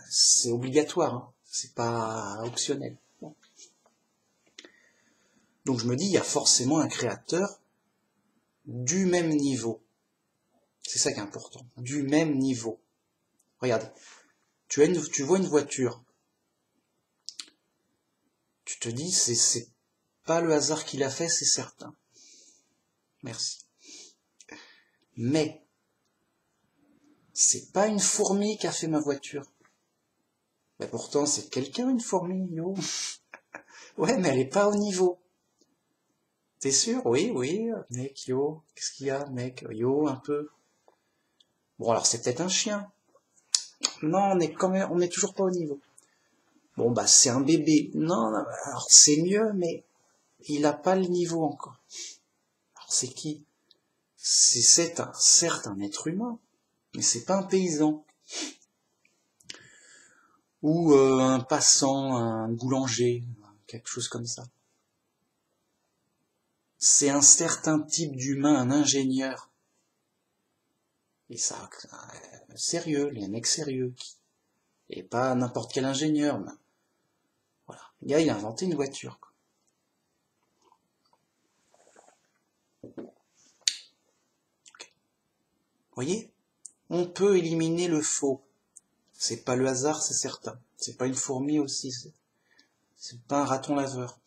c'est obligatoire, hein. C'est pas optionnel. Bon. Donc je me dis, il y a forcément un créateur du même niveau. C'est ça qui est important, du même niveau. Regarde, tu vois une voiture, tu te dis, c'est pas le hasard qui l'a fait, c'est certain. Merci. Mais, c'est pas une fourmi qui a fait ma voiture. Mais pourtant, c'est quelqu'un, une fourmi, yo. Ouais, mais elle est pas au niveau. T'es sûr? Oui, mec, yo. Qu'est-ce qu'il y a, mec? Yo, un peu. Bon, alors c'est peut-être un chien. Non, on est toujours pas au niveau. Bon, bah, c'est un bébé. Non, alors c'est mieux, mais il a pas le niveau encore. Alors c'est qui? C'est certes un être humain, mais c'est pas un paysan. Ou un passant, un boulanger, quelque chose comme ça. C'est un certain type d'humain, un ingénieur. Et ça, sérieux, les mecs sérieux. Et pas n'importe quel ingénieur. Mais voilà. Le gars, il a inventé une voiture, quoi. Okay. Vous voyez? On peut éliminer le faux. C'est pas le hasard, c'est certain. C'est pas une fourmi aussi. C'est pas un raton laveur.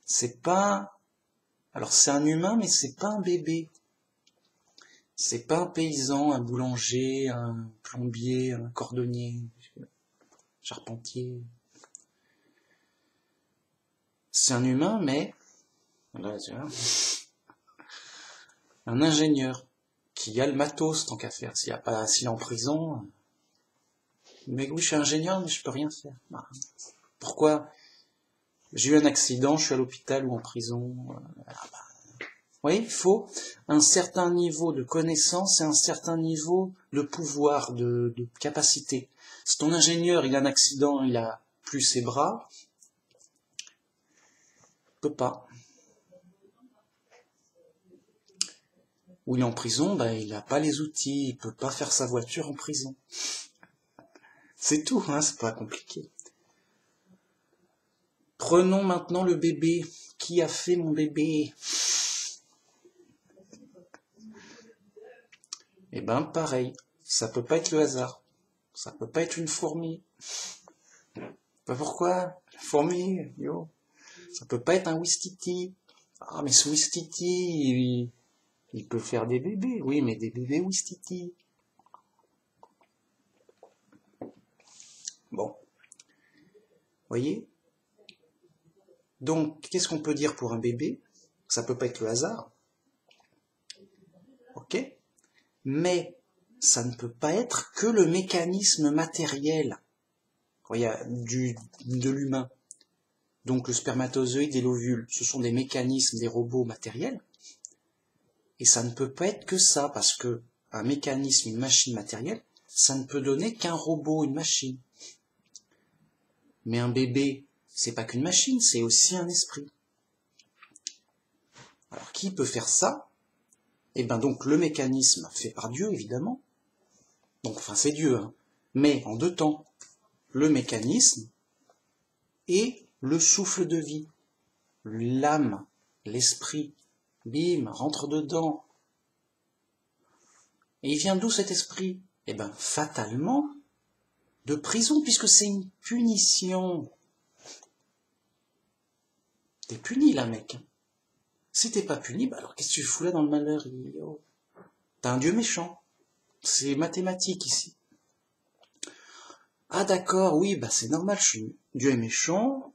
C'est pas... Alors c'est un humain, mais c'est pas un bébé. C'est pas un paysan, un boulanger, un plombier, un cordonnier, charpentier. C'est un humain, mais... Là, tu vois, un ingénieur qui a le matos tant qu'à faire. S'il est en prison... Mais oui, je suis ingénieur, mais je peux rien faire. Bah, pourquoi? J'ai eu un accident, je suis à l'hôpital ou en prison. Oui, il faut un certain niveau de connaissance et un certain niveau de pouvoir, de capacité. Si ton ingénieur, il a un accident, il a plus ses bras, il peut pas. Ou il est en prison, ben, il n'a pas les outils, il peut pas faire sa voiture en prison. C'est tout, hein, c'est pas compliqué. Prenons maintenant le bébé. Qui a fait mon bébé? Eh ben, pareil. Ça peut pas être le hasard. Ça peut pas être une fourmi. Ben pourquoi? La fourmi, yo. Ça peut pas être un ouistiti. Ah, mais ce ouistiti, il peut faire des bébés. Oui, mais des bébés ouistiti. Bon. Voyez? Donc, qu'est-ce qu'on peut dire pour un bébé? Ça peut pas être le hasard. Ok? Mais ça ne peut pas être que le mécanisme matériel de l'humain. Donc le spermatozoïde et l'ovule, ce sont des mécanismes, des robots matériels. Et ça ne peut pas être que ça, parce que un mécanisme, une machine matérielle, ça ne peut donner qu'un robot, une machine. Mais un bébé, c'est pas qu'une machine, c'est aussi un esprit. Alors qui peut faire ça? Eh ben donc le mécanisme fait par Dieu, évidemment. Donc enfin c'est Dieu, hein. Mais en deux temps. Le mécanisme et le souffle de vie. L'âme, l'esprit, bim, rentre dedans. Et il vient d'où cet esprit? Eh ben fatalement de prison, puisque c'est une punition. T'es puni là, mec. Si t'es pas puni, bah alors qu'est-ce que tu fous là dans le malheur? T'as un Dieu méchant. C'est mathématique ici. Ah d'accord, oui, bah c'est normal, Dieu est méchant,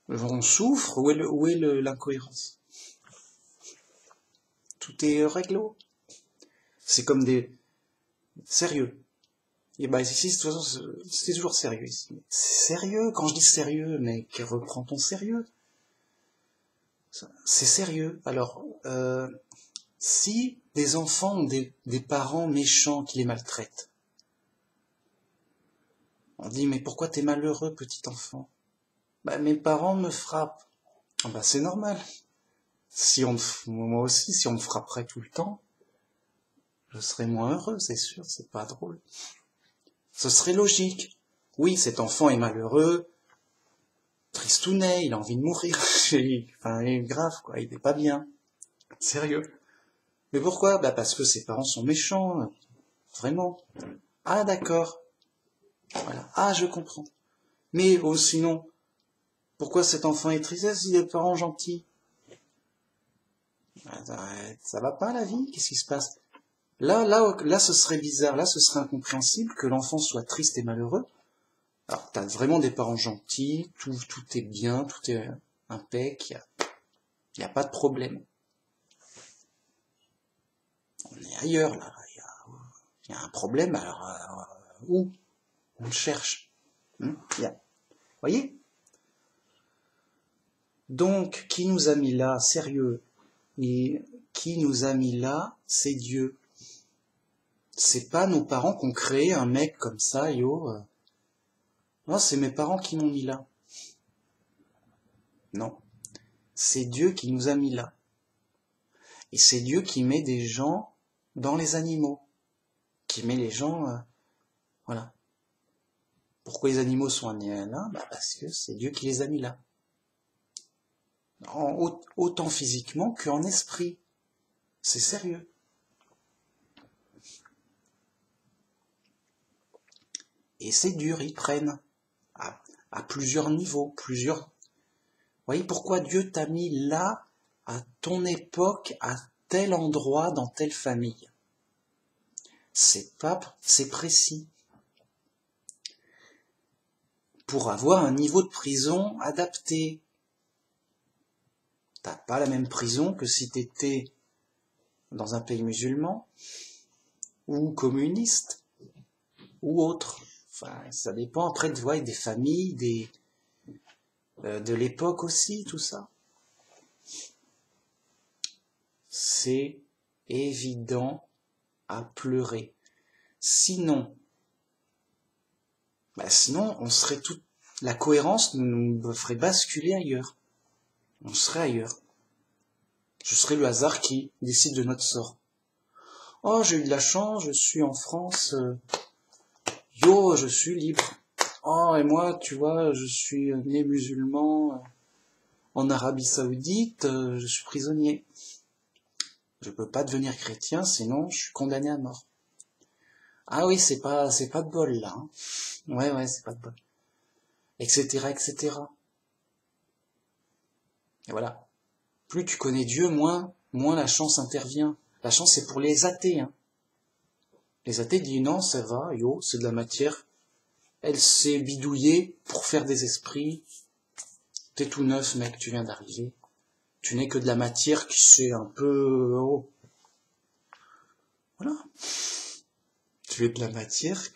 on souffre, où est l'incohérence? Tout est réglo. C'est comme des... Sérieux. Et bah ici, de toute façon, c'est toujours sérieux ici. C'est sérieux, quand je dis sérieux, mec, reprends ton sérieux. C'est sérieux. Alors, si des enfants ont des parents méchants qui les maltraitent, on dit, mais pourquoi t'es malheureux, petit enfant? Bah, mes parents me frappent. Ah bah c'est normal. Si on moi aussi, si on me frapperait tout le temps, je serais moins heureux, c'est sûr, c'est pas drôle. Ce serait logique. Oui, cet enfant est malheureux, tristounet, il a envie de mourir. Enfin, il est grave, quoi, il est pas bien. Sérieux. Mais pourquoi? Bah parce que ses parents sont méchants, vraiment. Ah d'accord, voilà. Ah je comprends. Mais sinon, pourquoi cet enfant est triste s'il a des parents gentils? Ça va pas la vie? Qu'est-ce qui se passe? Là, ce serait bizarre, là, ce serait incompréhensible que l'enfant soit triste et malheureux. Alors, t'as vraiment des parents gentils, tout est bien, tout est impec, y a pas de problème. On est ailleurs, là, y a un problème, alors, où? On le cherche. Voyez? Donc, qui nous a mis là, sérieux? Et qui nous a mis là, c'est Dieu. C'est pas nos parents qui ont créé un mec comme ça, Non, c'est mes parents qui m'ont mis là. Non. C'est Dieu qui nous a mis là. Et c'est Dieu qui met des gens dans les animaux. Qui met les gens... voilà. Pourquoi les animaux sont nés là? Bah parce que c'est Dieu qui les a mis là. Autant physiquement qu'en esprit. C'est sérieux. Et c'est dur, ils prennent. À plusieurs niveaux, plusieurs... Vous voyez pourquoi Dieu t'a mis là, à ton époque, à tel endroit, dans telle famille. C'est précis. Pour avoir un niveau de prison adapté. T'as pas la même prison que si t'étais dans un pays musulman, ou communiste, ou autre. Enfin, ça dépend après des familles, de l'époque aussi, tout ça. C'est évident à pleurer. Sinon, on serait la cohérence nous ferait basculer ailleurs. On serait ailleurs. Ce serait le hasard qui décide de notre sort. Oh, j'ai eu de la chance, je suis en France. Je suis libre. Oh, et moi, tu vois, je suis né musulman en Arabie Saoudite, je suis prisonnier. Je peux pas devenir chrétien, sinon je suis condamné à mort. Ah oui, c'est pas de bol, là. Hein. Ouais, c'est pas de bol. Etc., etc. Et voilà. Plus tu connais Dieu, moins la chance intervient. La chance, c'est pour les athées. Hein. Les athées disent non, ça va, c'est de la matière. Elle s'est bidouillée pour faire des esprits. T'es tout neuf, mec, tu viens d'arriver. Tu n'es que de la matière qui s'est un peu... Voilà. Tu es de la matière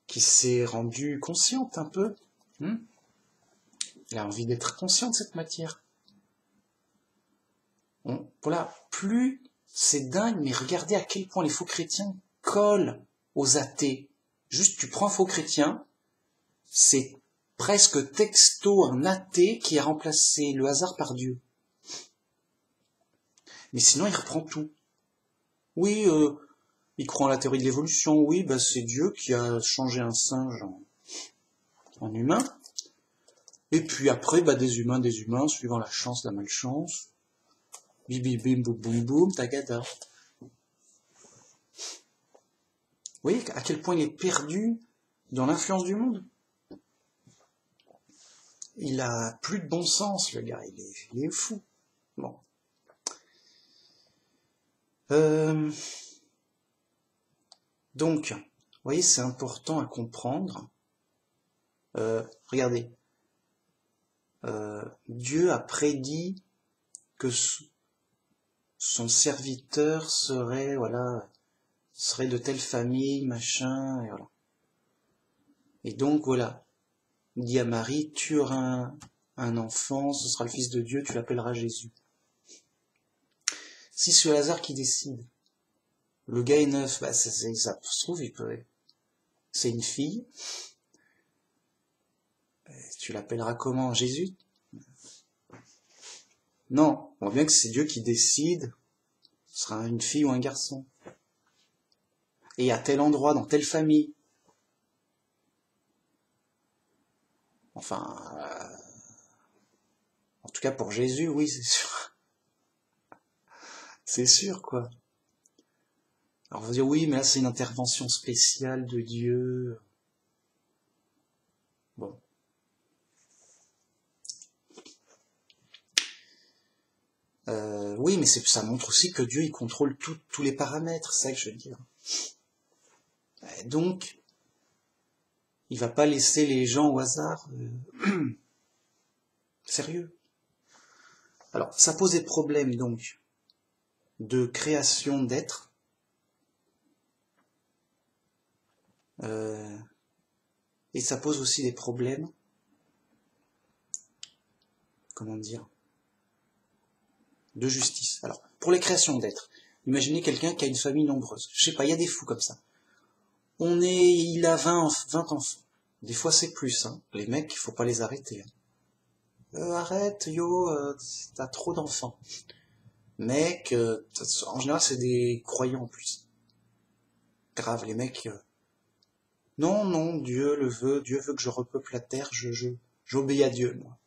qui s'est rendue consciente un peu. Elle a envie d'être consciente, cette matière. Voilà, plus c'est dingue, mais regardez à quel point les faux chrétiens collent aux athées. Juste, tu prends un faux chrétien, c'est presque texto un athée qui a remplacé le hasard par Dieu. Mais sinon, il reprend tout. Oui, il croit en la théorie de l'évolution. Oui, c'est Dieu qui a changé un singe en humain. Et puis après, des humains, suivant la chance, la malchance. Bibi bim boum boum boum, tagada. Vous voyez à quel point il est perdu dans l'influence du monde? Il a plus de bon sens, le gars, il est fou. Bon. Donc, vous voyez, c'est important à comprendre. Regardez. Dieu a prédit que son serviteur serait de telle famille, machin, et voilà. Et donc, voilà. Il dit à Marie, tu auras un enfant, ce sera le fils de Dieu, tu l'appelleras Jésus. Si c'est le hasard qui décide, le gars est neuf, ça se trouve, c'est une fille. Tu l'appelleras comment? Jésus? Non, on voit bien que c'est Dieu qui décide, ce sera une fille ou un garçon. Et à tel endroit, dans telle famille. Enfin, en tout cas pour Jésus, oui, c'est sûr. C'est sûr, quoi. Alors on va dire, oui, mais là c'est une intervention spéciale de Dieu. Bon. Oui, mais ça montre aussi que Dieu, il contrôle tous les paramètres, c'est ça que je veux dire. Donc, il va pas laisser les gens au hasard. Sérieux. Alors, ça pose des problèmes, donc, de création d'êtres. Et ça pose aussi des problèmes, comment dire, de justice. Alors, pour les créations d'êtres, imaginez quelqu'un qui a une famille nombreuse. Je sais pas, il y a des fous comme ça. Il a 20 enfants. Des fois c'est plus, hein. Les mecs, il faut pas les arrêter. Arrête, t'as trop d'enfants. Mec, en général c'est des croyants en plus. Grave, les mecs. Non, Dieu le veut, Dieu veut que je repeuple la terre, j'obéis à Dieu, moi.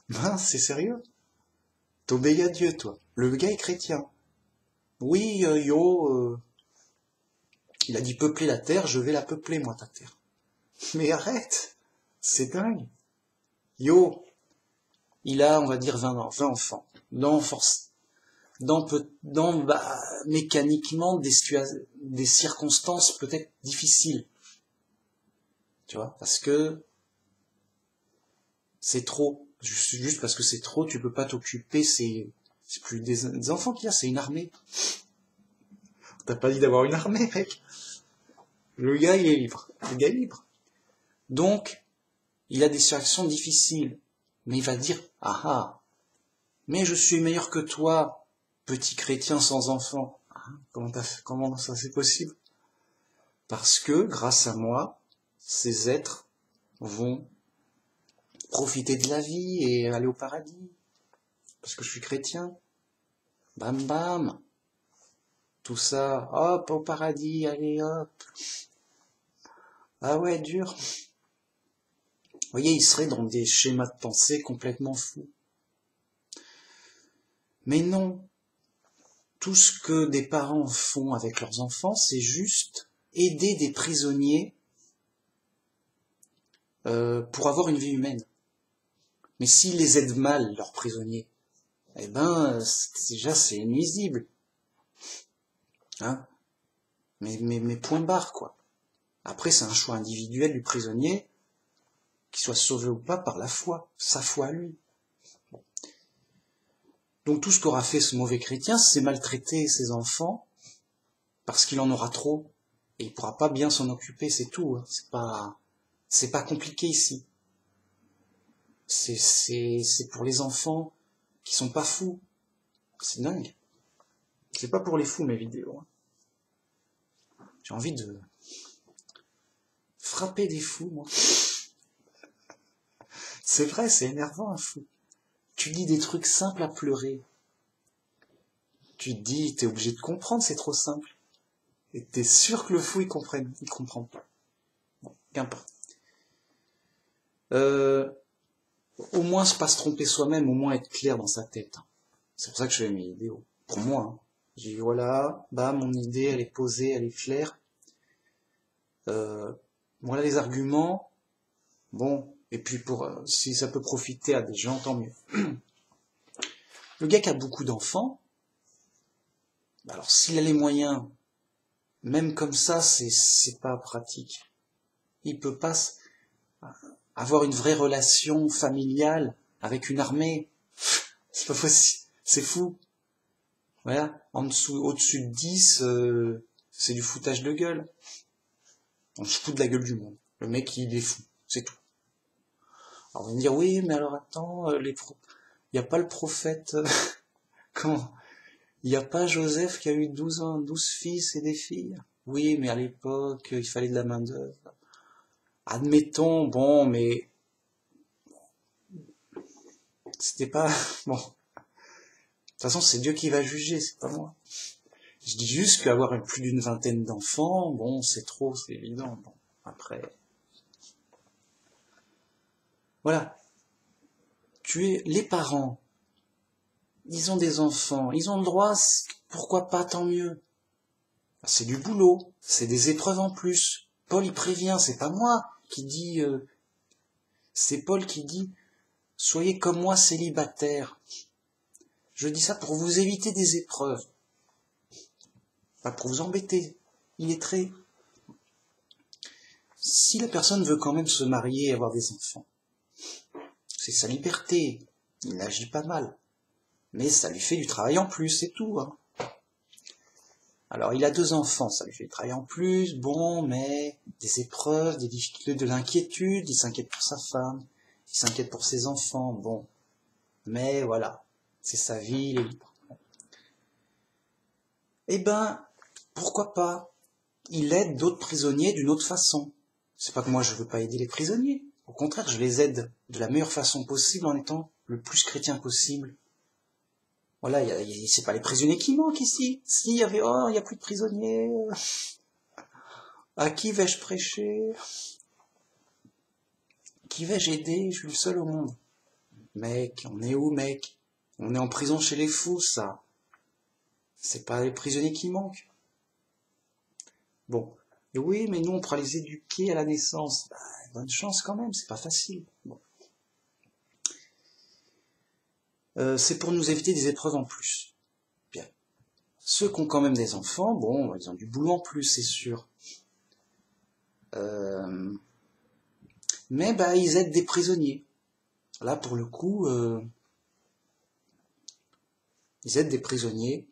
Mince, c'est sérieux? T'obéis à Dieu, toi. Le gars est chrétien. Oui, il a dit peupler la terre, je vais la peupler, moi, ta terre. Mais arrête, c'est dingue. Il a, on va dire, 20 enfants. Mécaniquement, des circonstances peut-être difficiles. Tu vois, parce que c'est trop. Juste parce que c'est trop, tu peux pas t'occuper, c'est plus des enfants qu'il y a, c'est une armée. T'as pas dit d'avoir une armée, mec. Le gars, il est libre. Le gars est libre. Donc, il a des situations difficiles. Mais il va dire, mais je suis meilleur que toi, petit chrétien sans enfant. Comment ça c'est possible? Parce que, grâce à moi, ces êtres vont profiter de la vie et aller au paradis. Parce que je suis chrétien. Bam bam. Tout ça, hop, au paradis, allez hop. Ah ouais, dur. Vous voyez, il serait dans des schémas de pensée complètement fous. Mais non. Tout ce que des parents font avec leurs enfants, c'est juste aider des prisonniers pour avoir une vie humaine. Mais s'ils les aident mal, leurs prisonniers, eh ben, déjà c'est nuisible. Hein? Mais point barre, quoi. Après, c'est un choix individuel du prisonnier, qu'il soit sauvé ou pas par la foi, sa foi à lui. Bon. Donc tout ce qu'aura fait ce mauvais chrétien, c'est maltraiter ses enfants, parce qu'il en aura trop, et il pourra pas bien s'en occuper, c'est tout. Hein. C'est pas compliqué ici. C'est pour les enfants qui sont pas fous. C'est dingue. C'est pas pour les fous mes vidéos. Hein. J'ai envie de frapper des fous, moi. C'est vrai, c'est énervant un fou. Tu dis des trucs simples à pleurer. Tu te dis, t'es obligé de comprendre, c'est trop simple. Et t'es sûr que le fou, il comprend pas. Bon, qu'importe. Au moins, pas se tromper soi-même, au moins être clair dans sa tête. C'est pour ça que je fais mes vidéos. Pour moi, hein. J'ai dit, voilà, bah, mon idée, elle est posée, elle est claire. Voilà les arguments. Bon, et puis si ça peut profiter à des gens, tant mieux. Le gars qui a beaucoup d'enfants, alors s'il a les moyens, même comme ça, c'est pas pratique. Il peut pas avoir une vraie relation familiale avec une armée. C'est pas possible. C'est fou. Voilà. Au-dessus de 10, c'est du foutage de gueule. On se fout de la gueule du monde. Le mec, il est fou. C'est tout. Alors, on va me dire, oui, mais alors attends, il n'y a pas le prophète, comment? Il n'y a pas Joseph qui a eu 12 fils et des filles? Oui, mais à l'époque, il fallait de la main-d'œuvre. Admettons, bon, mais C'était pas... Bon. De toute façon, c'est Dieu qui va juger, c'est pas moi. Je dis juste qu'avoir plus d'une vingtaine d'enfants, bon, c'est trop, c'est évident. Bon, après... Voilà. Les parents, ils ont des enfants, ils ont le droit, pourquoi pas, tant mieux. C'est du boulot, c'est des épreuves en plus. Paul, il prévient, c'est pas moi qui dis... c'est Paul qui dit « Soyez comme moi célibataire ». Je dis ça pour vous éviter des épreuves. Pas pour vous embêter. Il est très... Si la personne veut quand même se marier et avoir des enfants, c'est sa liberté. Il agit pas mal. Mais ça lui fait du travail en plus, c'est tout. Hein. Alors, il a 2 enfants, ça lui fait du travail en plus, bon, mais des épreuves, des difficultés, de l'inquiétude, il s'inquiète pour sa femme, il s'inquiète pour ses enfants, bon. Mais voilà, c'est sa vie, il est libre. Eh ben, pourquoi pas? Il aide d'autres prisonniers d'une autre façon. C'est pas que moi je veux pas aider les prisonniers. Au contraire, je les aide de la meilleure façon possible en étant le plus chrétien possible. Voilà, c'est pas les prisonniers qui manquent ici. S'il y avait, oh, il y a plus de prisonniers. À qui vais-je prêcher? Qui vais-je aider? Je suis le seul au monde. Mec, on est où, mec? On est en prison chez les fous, ça. C'est pas les prisonniers qui manquent. Bon. Et oui, mais nous, on pourra les éduquer à la naissance. Bah, bonne chance quand même, c'est pas facile. Bon. C'est pour nous éviter des épreuves en plus. Bien. Ceux qui ont quand même des enfants, bon, ils ont du boulot en plus, c'est sûr. Mais bah, ils aident des prisonniers. Là, pour le coup, ils aident des prisonniers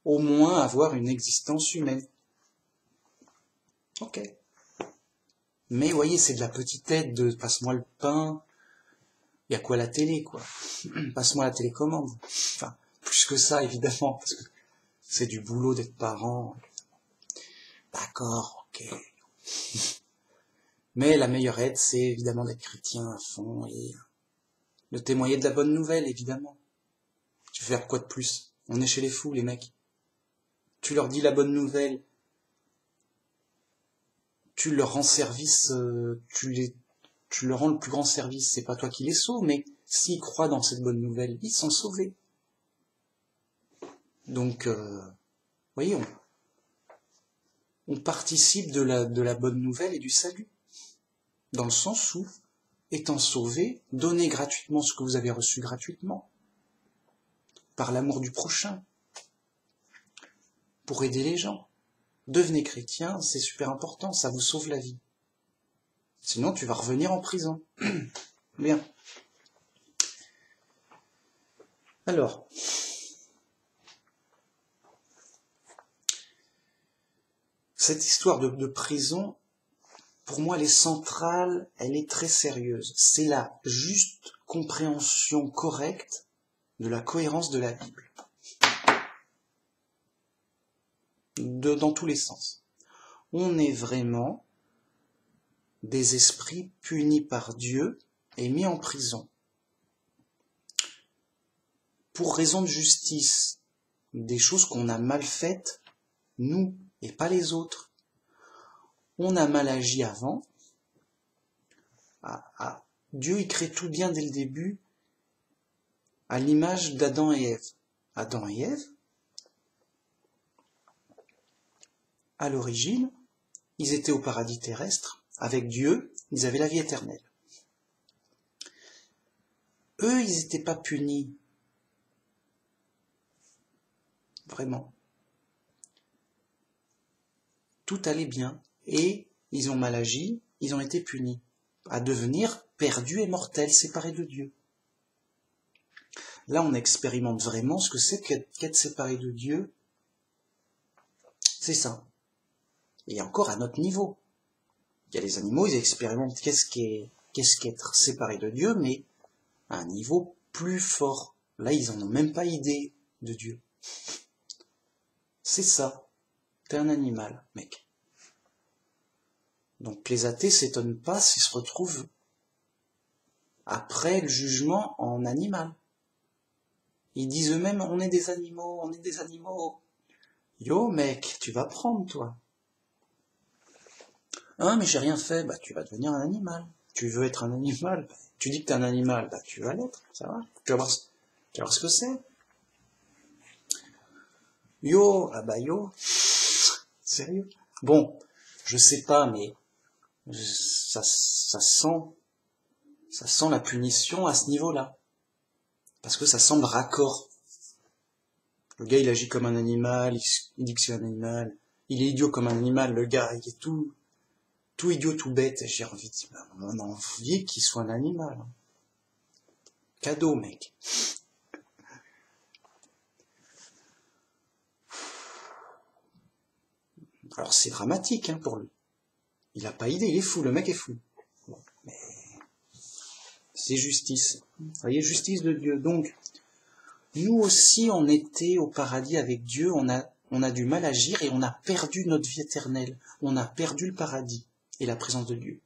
au moins à avoir une existence humaine. Ok. Mais vous voyez, c'est de la petite aide de passe-moi le pain. Il y a quoi la télé, quoi. Passe-moi la télécommande. Enfin, plus que ça, évidemment, parce que c'est du boulot d'être parent. D'accord, ok. Mais la meilleure aide, c'est évidemment d'être chrétien à fond et de témoigner de la bonne nouvelle, évidemment. Tu veux faire quoi de plus? On est chez les fous, les mecs. Tu leur dis la bonne nouvelle, tu leur rends service, tu leur rends le plus grand service, c'est pas toi qui les sauves, mais s'ils croient dans cette bonne nouvelle, ils sont sauvés. Donc, voyez, on participe de la bonne nouvelle et du salut. Dans le sens où, étant sauvé, donnez gratuitement ce que vous avez reçu gratuitement. Par l'amour du prochain. Pour aider les gens. Devenez chrétien, c'est super important, ça vous sauve la vie. Sinon, tu vas revenir en prison. Bien. Alors, cette histoire de prison, pour moi, elle est centrale, elle est très sérieuse. C'est la juste compréhension correcte de la cohérence de la Bible. Dans tous les sens. On est vraiment des esprits punis par Dieu et mis en prison. Pour raison de justice, des choses qu'on a mal faites, nous, et pas les autres. On a mal agi avant. Dieu, il crée tout bien dès le début, à l'image d'Adam et Ève. Adam et Ève, à l'origine, ils étaient au paradis terrestre, avec Dieu, ils avaient la vie éternelle. Eux, ils n'étaient pas punis. Vraiment. Tout allait bien, et ils ont mal agi, ils ont été punis, à devenir perdus et mortels, séparés de Dieu. Là, on expérimente vraiment ce que c'est qu'être séparé de Dieu. C'est ça. Et encore à notre niveau. Il y a les animaux, ils expérimentent qu'est-ce qu'être séparé de Dieu, mais à un niveau plus fort. Là, ils n'en ont même pas idée de Dieu. C'est ça. T'es un animal, mec. Donc les athées s'étonnent pas s'ils se retrouvent après le jugement en animal. Ils disent eux-mêmes, on est des animaux, on est des animaux. Yo mec, tu vas prendre toi. Ah mais j'ai rien fait, bah tu vas devenir un animal. Tu veux être un animal, bah, tu dis que t'es un animal, bah tu vas l'être, ça va. Tu vas voir ce que c'est. Yo, ah bah yo. Sérieux? Bon, je sais pas, mais ça sent la punition à ce niveau-là. Parce que ça semble raccord. Le gars, il agit comme un animal, il dit que c'est un animal. Il est idiot comme un animal, le gars, il est tout idiot, tout bête. J'ai envie de dire, on a envie qu'il soit un animal. Cadeau, mec. Alors c'est dramatique hein, pour lui. Il a pas idée, il est fou, le mec est fou. Bon, mais c'est justice. Vous voyez, justice de Dieu. Donc, nous aussi, on était au paradis avec Dieu, on a du mal à agir et on a perdu notre vie éternelle. On a perdu le paradis et la présence de Dieu.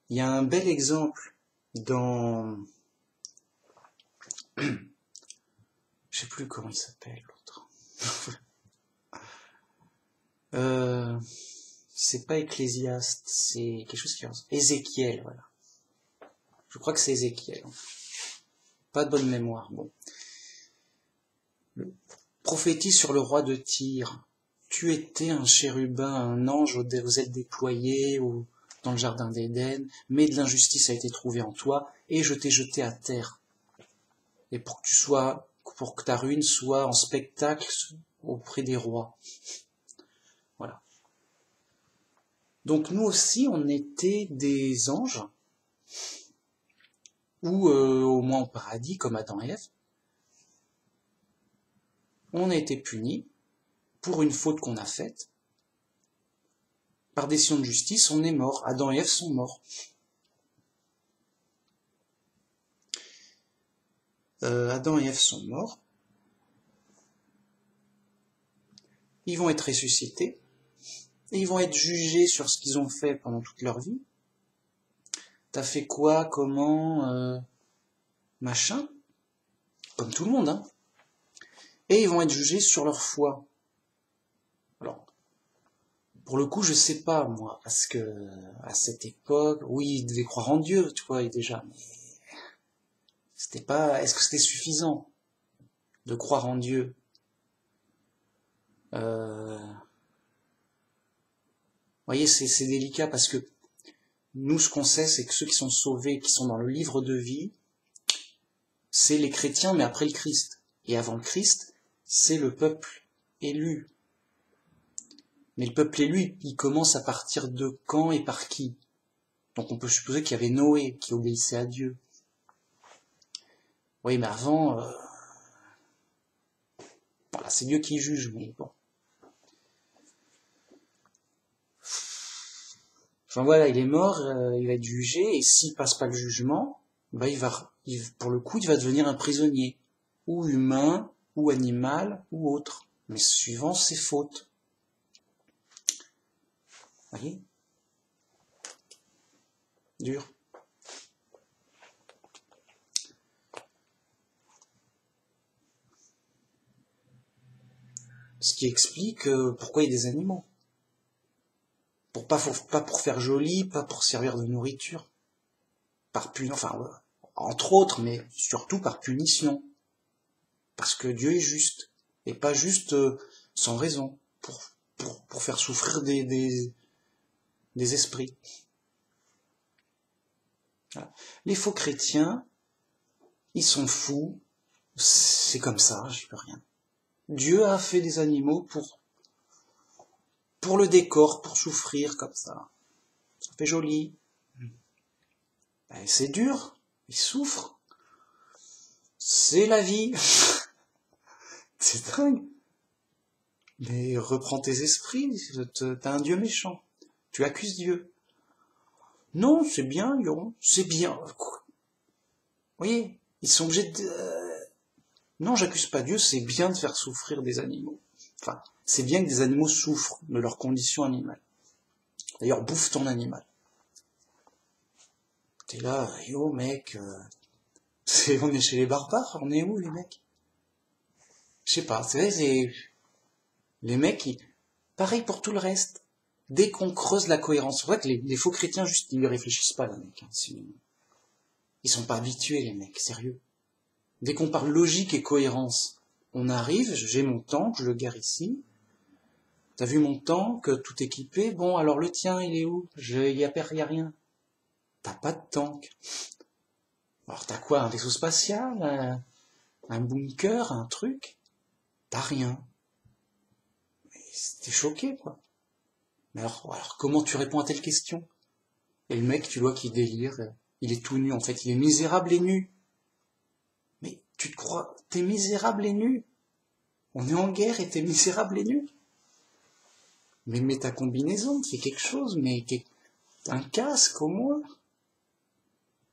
Il y a un bel exemple dans... Je sais plus comment il s'appelle l'autre. C'est pas Ecclésiaste, c'est quelque chose qui... Ézéchiel, voilà. Je crois que c'est Ézéchiel. Pas de bonne mémoire, bon. Prophétise sur le roi de Tyr. Tu étais un chérubin, un ange aux ailes déployées, dans le jardin d'Éden, mais de l'injustice a été trouvée en toi, et je t'ai jeté à terre. Et pour que ta ruine soit en spectacle auprès des rois. Voilà. Donc nous aussi, on était des anges, ou au moins au paradis, comme Adam et Ève. On a été punis pour une faute qu'on a faite. Par décision de justice, on est mort. Adam et Ève sont morts. Adam et Ève sont morts. Ils vont être ressuscités. Et ils vont être jugés sur ce qu'ils ont fait pendant toute leur vie. T'as fait quoi, comment, machin. Comme tout le monde, hein. Et ils vont être jugés sur leur foi. Alors, pour le coup, je sais pas, moi, parce que, à cette époque, oui, ils devaient croire en Dieu, tu vois, déjà, mais c'était pas, est-ce que c'était suffisant de croire en Dieu? Vous voyez, c'est délicat parce que nous, ce qu'on sait, c'est que ceux qui sont sauvés, qui sont dans le livre de vie, c'est les chrétiens, mais après le Christ. Et avant le Christ, c'est le peuple élu. Mais le peuple élu, il commence à partir de quand et par qui? Donc on peut supposer qu'il y avait Noé qui obéissait à Dieu. Oui, mais avant, voilà, c'est Dieu qui juge, mais bon. Enfin voilà, il est mort, il va être jugé, et s'il passe pas le jugement, bah pour le coup, il va devenir un prisonnier, ou humain, ou animal, ou autre, mais suivant ses fautes. Vous voyez? Dur. Ce qui explique pourquoi il y a des animaux. Pas pour faire joli, pas pour servir de nourriture. Entre autres, mais surtout par punition. Parce que Dieu est juste. Et pas juste sans raison. Pour faire souffrir des esprits. Voilà. Les faux chrétiens, ils sont fous. C'est comme ça, j'y peux rien. Dieu a fait des animaux pour le décor, pour souffrir comme ça. Ça fait joli. Ben, c'est dur. Ils souffrent. C'est la vie. C'est dingue. Mais reprends tes esprits. T'as un Dieu méchant. Tu accuses Dieu. Non, c'est bien, Yon. C'est bien. Vous voyez, ils sont obligés de... Non, j'accuse pas Dieu, c'est bien de faire souffrir des animaux. Enfin, c'est bien que des animaux souffrent de leur condition animale. D'ailleurs, bouffe ton animal. T'es là, yo mec, on est chez les barbares, on est où les mecs? Je sais pas, c'est vrai, les mecs, pareil pour tout le reste. Dès qu'on creuse la cohérence, c'est vrai que les faux chrétiens, juste, ils ne réfléchissent pas, les mecs. Hein, ils sont pas habitués, les mecs, sérieux. Dès qu'on parle logique et cohérence, on arrive, j'ai mon tank, je le gare ici. T'as vu mon tank, tout équipé? Bon, alors le tien, il est où? Y a rien. T'as pas de tank. Alors t'as quoi? Un vaisseau spatial? Un bunker? Un truc? T'as rien. T'es choqué, quoi. Mais alors comment tu réponds à telle question? Et le mec, tu vois qu'il délire, il est tout nu, en fait, il est misérable et nu. Mais tu te crois, t'es misérable et nu? On est en guerre et t'es misérable et nu? Mais mets ta combinaison, fais quelque chose, mais un casque au moins.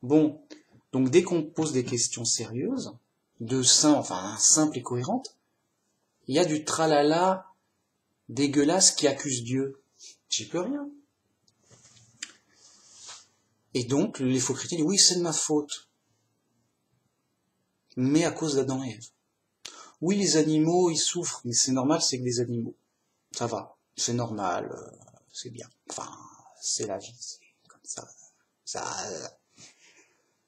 Bon, donc dès qu'on pose des questions sérieuses, simples et cohérentes, il y a du tralala dégueulasse qui accuse Dieu. J'y peux rien. Et donc, les faux chrétiens disent, oui, c'est de ma faute. Mais à cause d'Adam et Ève. Oui, les animaux, ils souffrent, mais c'est normal, c'est que des animaux. Ça va, c'est normal, c'est bien. Enfin, c'est la vie, c'est comme ça.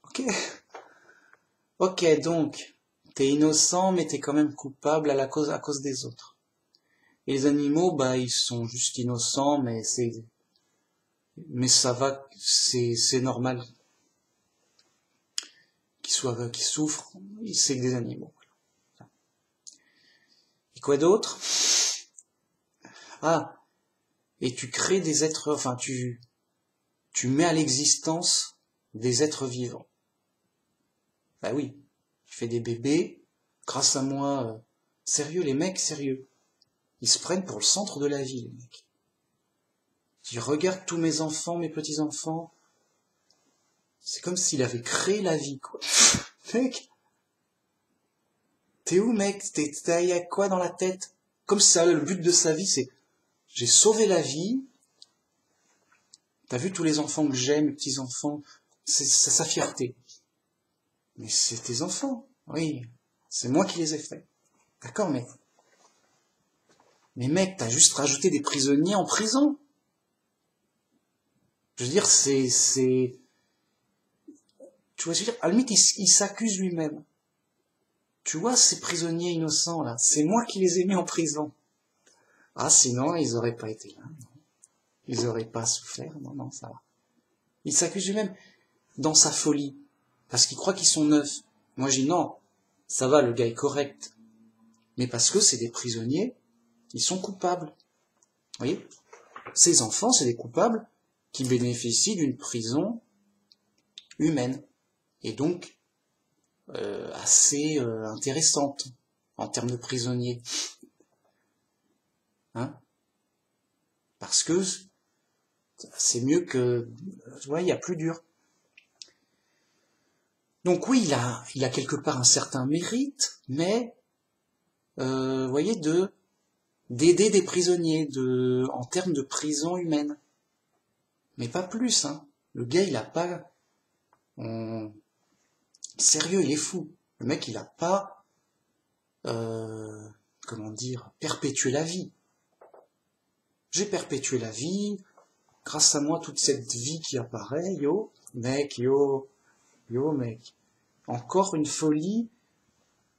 Ok. Ok, donc, t'es innocent, mais t'es quand même coupable à cause des autres. Et les animaux, bah, ils sont juste innocents, mais ça va, c'est normal qu'ils souffrent, c'est que des animaux. Et quoi d'autre? Ah, et tu crées des êtres, enfin, tu mets à l'existence des êtres vivants. Bah oui, tu fais des bébés, grâce à moi, sérieux, les mecs, sérieux. Ils se prennent pour le centre de la vie, les mecs. Tu regardes tous mes enfants, mes petits-enfants, c'est comme s'il avait créé la vie, quoi. Mec, t'es où, mec? Y a quoi dans la tête? Comme ça, le but de sa vie, c'est j'ai sauvé la vie. T'as vu tous les enfants que j'aime, mes petits-enfants, c'est sa fierté. Mais c'est tes enfants, oui. C'est moi qui les ai faits. D'accord, mais mec, t'as juste rajouté des prisonniers en prison. Je veux dire, tu vois, je veux dire, à la limite, il s'accuse lui-même. Tu vois, ces prisonniers innocents, là, c'est moi qui les ai mis en prison. Ah, sinon, ils auraient pas été là. Non. Ils auraient pas souffert. Non, ça va. Il s'accuse lui-même dans sa folie. Parce qu'il croit qu'ils sont neufs. Moi, je dis non. Ça va, le gars est correct. Mais parce que c'est des prisonniers, ils sont coupables. Vous voyez? Ces enfants, c'est des coupables qui bénéficient d'une prison humaine. Et donc, assez intéressante en termes de prisonniers. Hein? Parce que c'est mieux que... Tu vois, il y a plus dur. Donc oui, il a quelque part un certain mérite, mais, vous voyez, d'aider des prisonniers, en termes de prison humaine. Mais pas plus, hein. Le gars, il a pas... Sérieux, il est fou. Le mec, il a pas... comment dire, perpétuer la vie. J'ai perpétué la vie, grâce à moi, toute cette vie qui apparaît, yo, mec, mec. Encore une folie.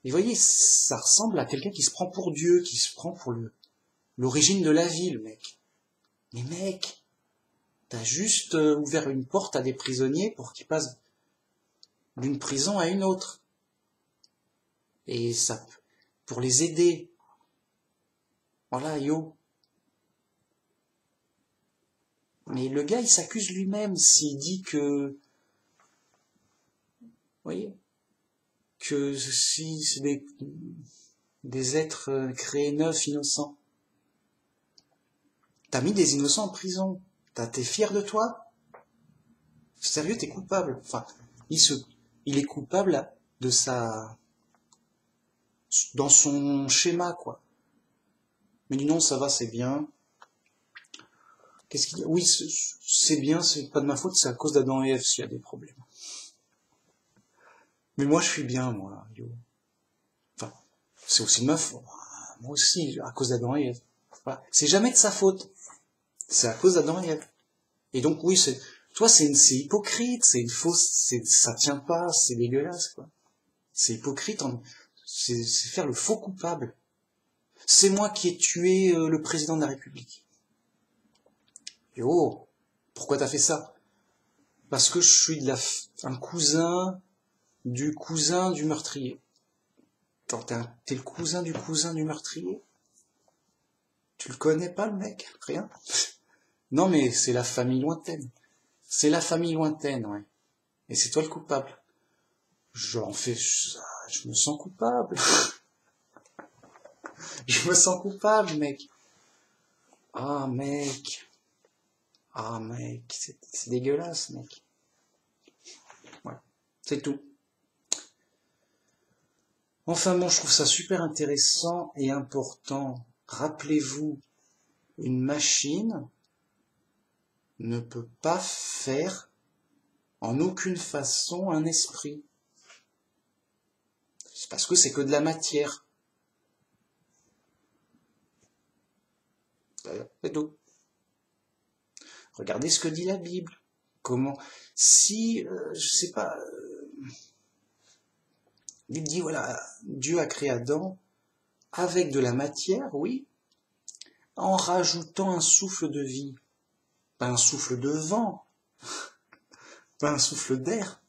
Et vous voyez, ça ressemble à quelqu'un qui se prend pour Dieu, qui se prend pour l'origine de la vie, le mec. Mais mec, t'as juste ouvert une porte à des prisonniers pour qu'ils passent d'une prison à une autre. Et ça, pour les aider. Voilà, yo. Mais le gars, il s'accuse lui-même s'il dit que... Vous voyez, que si c'est des êtres créés neufs, innocents. T'as mis des innocents en prison. T'es fier de toi? Sérieux, t'es coupable. Enfin, il est coupable de dans son schéma, quoi. Mais dis non, ça va, c'est bien. Qu'est-ce qu'il dit? Oui, c'est bien, c'est pas de ma faute, c'est à cause d'Adam et Ève s'il y a des problèmes. Mais moi, je suis bien, moi, yo. Enfin, c'est aussi de ma faute. Moi aussi, à cause d'Adam et Ève. Voilà. C'est jamais de sa faute. C'est à cause d'Adam et Ève. Et donc, oui, toi, c'est hypocrite, c'est une fausse, ça tient pas, c'est dégueulasse, quoi. C'est hypocrite, c'est faire le faux coupable. C'est moi qui ai tué le président de la République. Yo, pourquoi t'as fait ça? Parce que je suis un cousin du meurtrier. T'es le cousin du meurtrier? Tu le connais pas, le mec? Rien? Non, mais c'est la famille lointaine. C'est la famille lointaine, ouais. Et c'est toi le coupable. Je me sens coupable. Je me sens coupable, mec. Ah, mec. Ah, mec. C'est dégueulasse, mec. Voilà. C'est tout. Enfin bon, je trouve ça super intéressant et important. Rappelez-vous, une machine ne peut pas faire en aucune façon un esprit. C'est parce que c'est que de la matière. C'est tout. Regardez ce que dit la Bible. Comment, si, je sais pas, il dit, voilà, Dieu a créé Adam avec de la matière, oui, en rajoutant un souffle de vie. Pas un souffle de vent, pas un souffle d'air.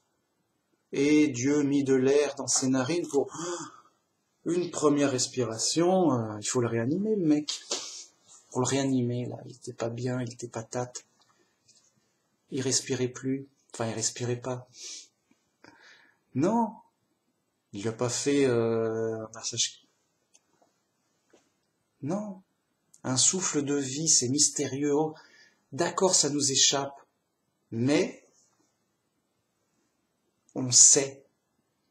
Et Dieu mit de l'air dans ses narines pour une première respiration. Il faut le réanimer, le mec. Pour le réanimer, là, il était pas bien, il était patate. Il respirait plus. Enfin, il respirait pas. Non, il n'a pas fait un massage. Non, un souffle de vie, c'est mystérieux. Oh, d'accord, ça nous échappe, mais on sait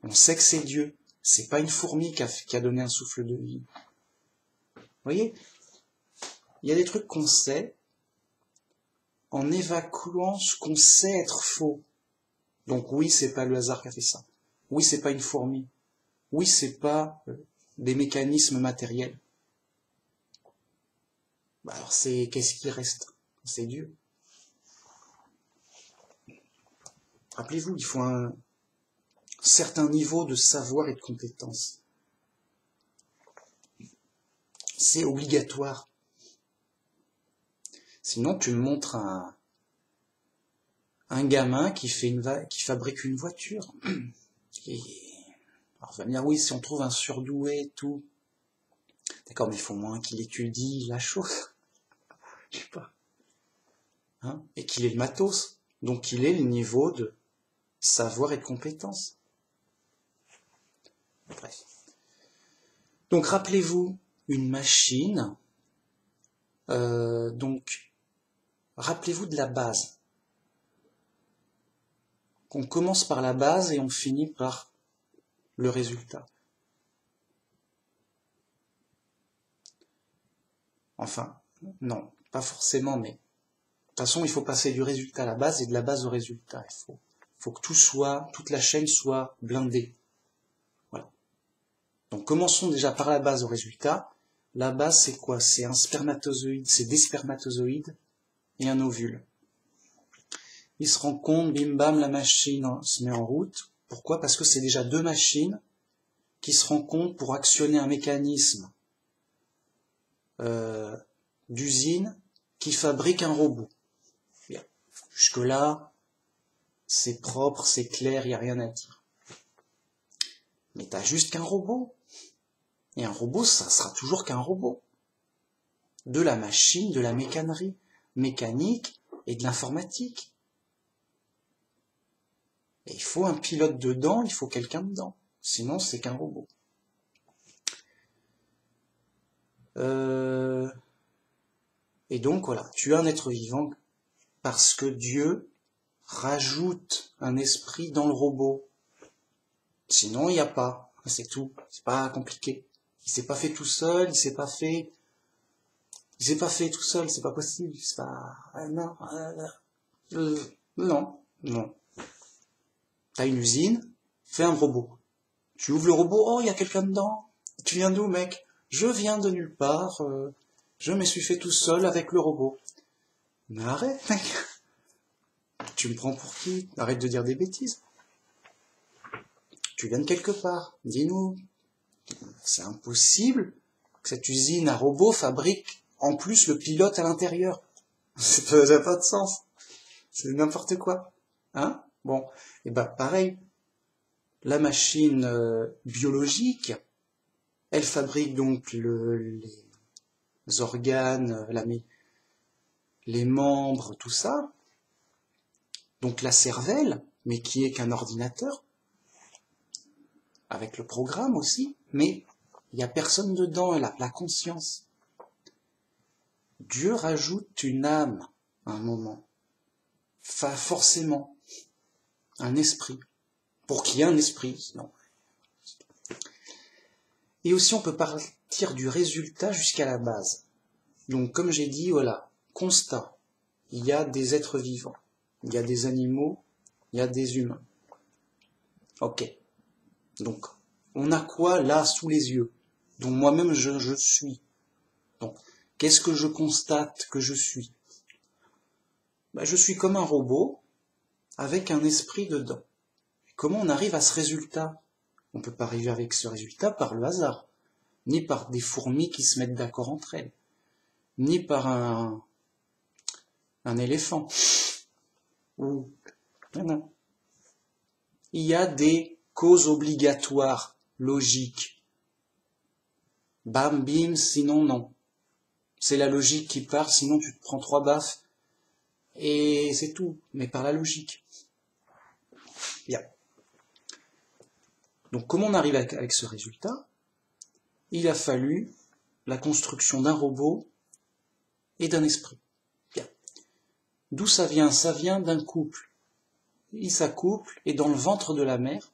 que c'est Dieu. C'est pas une fourmi qui a donné un souffle de vie. Vous voyez, il y a des trucs qu'on sait en évacuant ce qu'on sait être faux. Donc oui, c'est pas le hasard qui a fait ça. Oui, c'est pas une fourmi. Oui, c'est pas des mécanismes matériels. Bah alors qu'est-ce qui reste? C'est Dieu. Rappelez-vous, il faut un certain niveau de savoir et de compétence. C'est obligatoire. Sinon, tu me montres un gamin qui fabrique une voiture. Alors, on va me dire, oui, si on trouve un surdoué et tout. D'accord, mais il faut moins qu'il étudie la chose. Je sais pas. Hein, et qu'il ait le matos. Donc, qu'il ait le niveau de savoir et de compétence. Bref. Donc, rappelez-vous, une machine. Donc, rappelez-vous de la base. On commence par la base et on finit par le résultat. Enfin, non, pas forcément, mais de toute façon, il faut passer du résultat à la base et de la base au résultat. Il faut que toute la chaîne soit blindée. Voilà. Donc, commençons déjà par la base au résultat. La base, c'est quoi? C'est un spermatozoïde, c'est des spermatozoïdes et un ovule. Il se rend compte, bim bam, la machine se met en route. Pourquoi? Parce que c'est déjà deux machines qui se rencontrent pour actionner un mécanisme d'usine qui fabrique un robot. Bien. Jusque-là, c'est propre, c'est clair, il n'y a rien à dire. Mais t'as juste qu'un robot. Et un robot, ça sera toujours qu'un robot. De la machine, de la mécanerie, mécanique et de l'informatique. Et il faut un pilote dedans, il faut quelqu'un dedans. Sinon, c'est qu'un robot. Et donc, voilà, tu es un être vivant parce que Dieu rajoute un esprit dans le robot. Sinon, il n'y a pas. C'est tout. C'est pas compliqué. Il s'est pas fait tout seul, il s'est pas fait... Il s'est pas fait tout seul, c'est pas possible, c'est pas... non, non, non. T'as une usine, fais un robot. Tu ouvres le robot, oh, il y a quelqu'un dedans. Tu viens d'où, mec? Je viens de nulle part, je me suis fait tout seul avec le robot. Mais arrête, mec. Tu me prends pour qui? Arrête de dire des bêtises. Tu viens de quelque part, dis-nous. C'est impossible que cette usine à robots fabrique en plus le pilote à l'intérieur. Ça n'a pas de sens. C'est n'importe quoi. Hein? Bon, et ben pareil. La machine biologique, elle fabrique donc les organes, les membres, tout ça. Donc la cervelle, mais qui est qu'un ordinateur, avec le programme aussi, mais il n'y a personne dedans, la conscience. Dieu rajoute une âme à un moment, forcément, un esprit, pour qu'il y ait un esprit, sinon. Et aussi on peut partir du résultat jusqu'à la base. Donc comme j'ai dit, voilà, constat, il y a des êtres vivants, il y a des animaux, il y a des humains. Ok. Donc, on a quoi là sous les yeux? Donc moi-même je suis. Donc, qu'est-ce que je constate que je suis? Ben, je suis comme un robot avec un esprit dedans. Comment on arrive à ce résultat? On ne peut pas arriver avec ce résultat par le hasard, ni par des fourmis qui se mettent d'accord entre elles, ni par un éléphant. Ou non. Il y a des causes obligatoires, logiques. Bam, bim, sinon non. C'est la logique qui part, sinon tu te prends 3 baffes. Et c'est tout, mais par la logique. Bien. Donc comment on arrive avec ce résultat? Il a fallu la construction d'un robot et d'un esprit. Bien. D'où ça vient? Ça vient d'un couple. Il s'accouple et dans le ventre de la mère,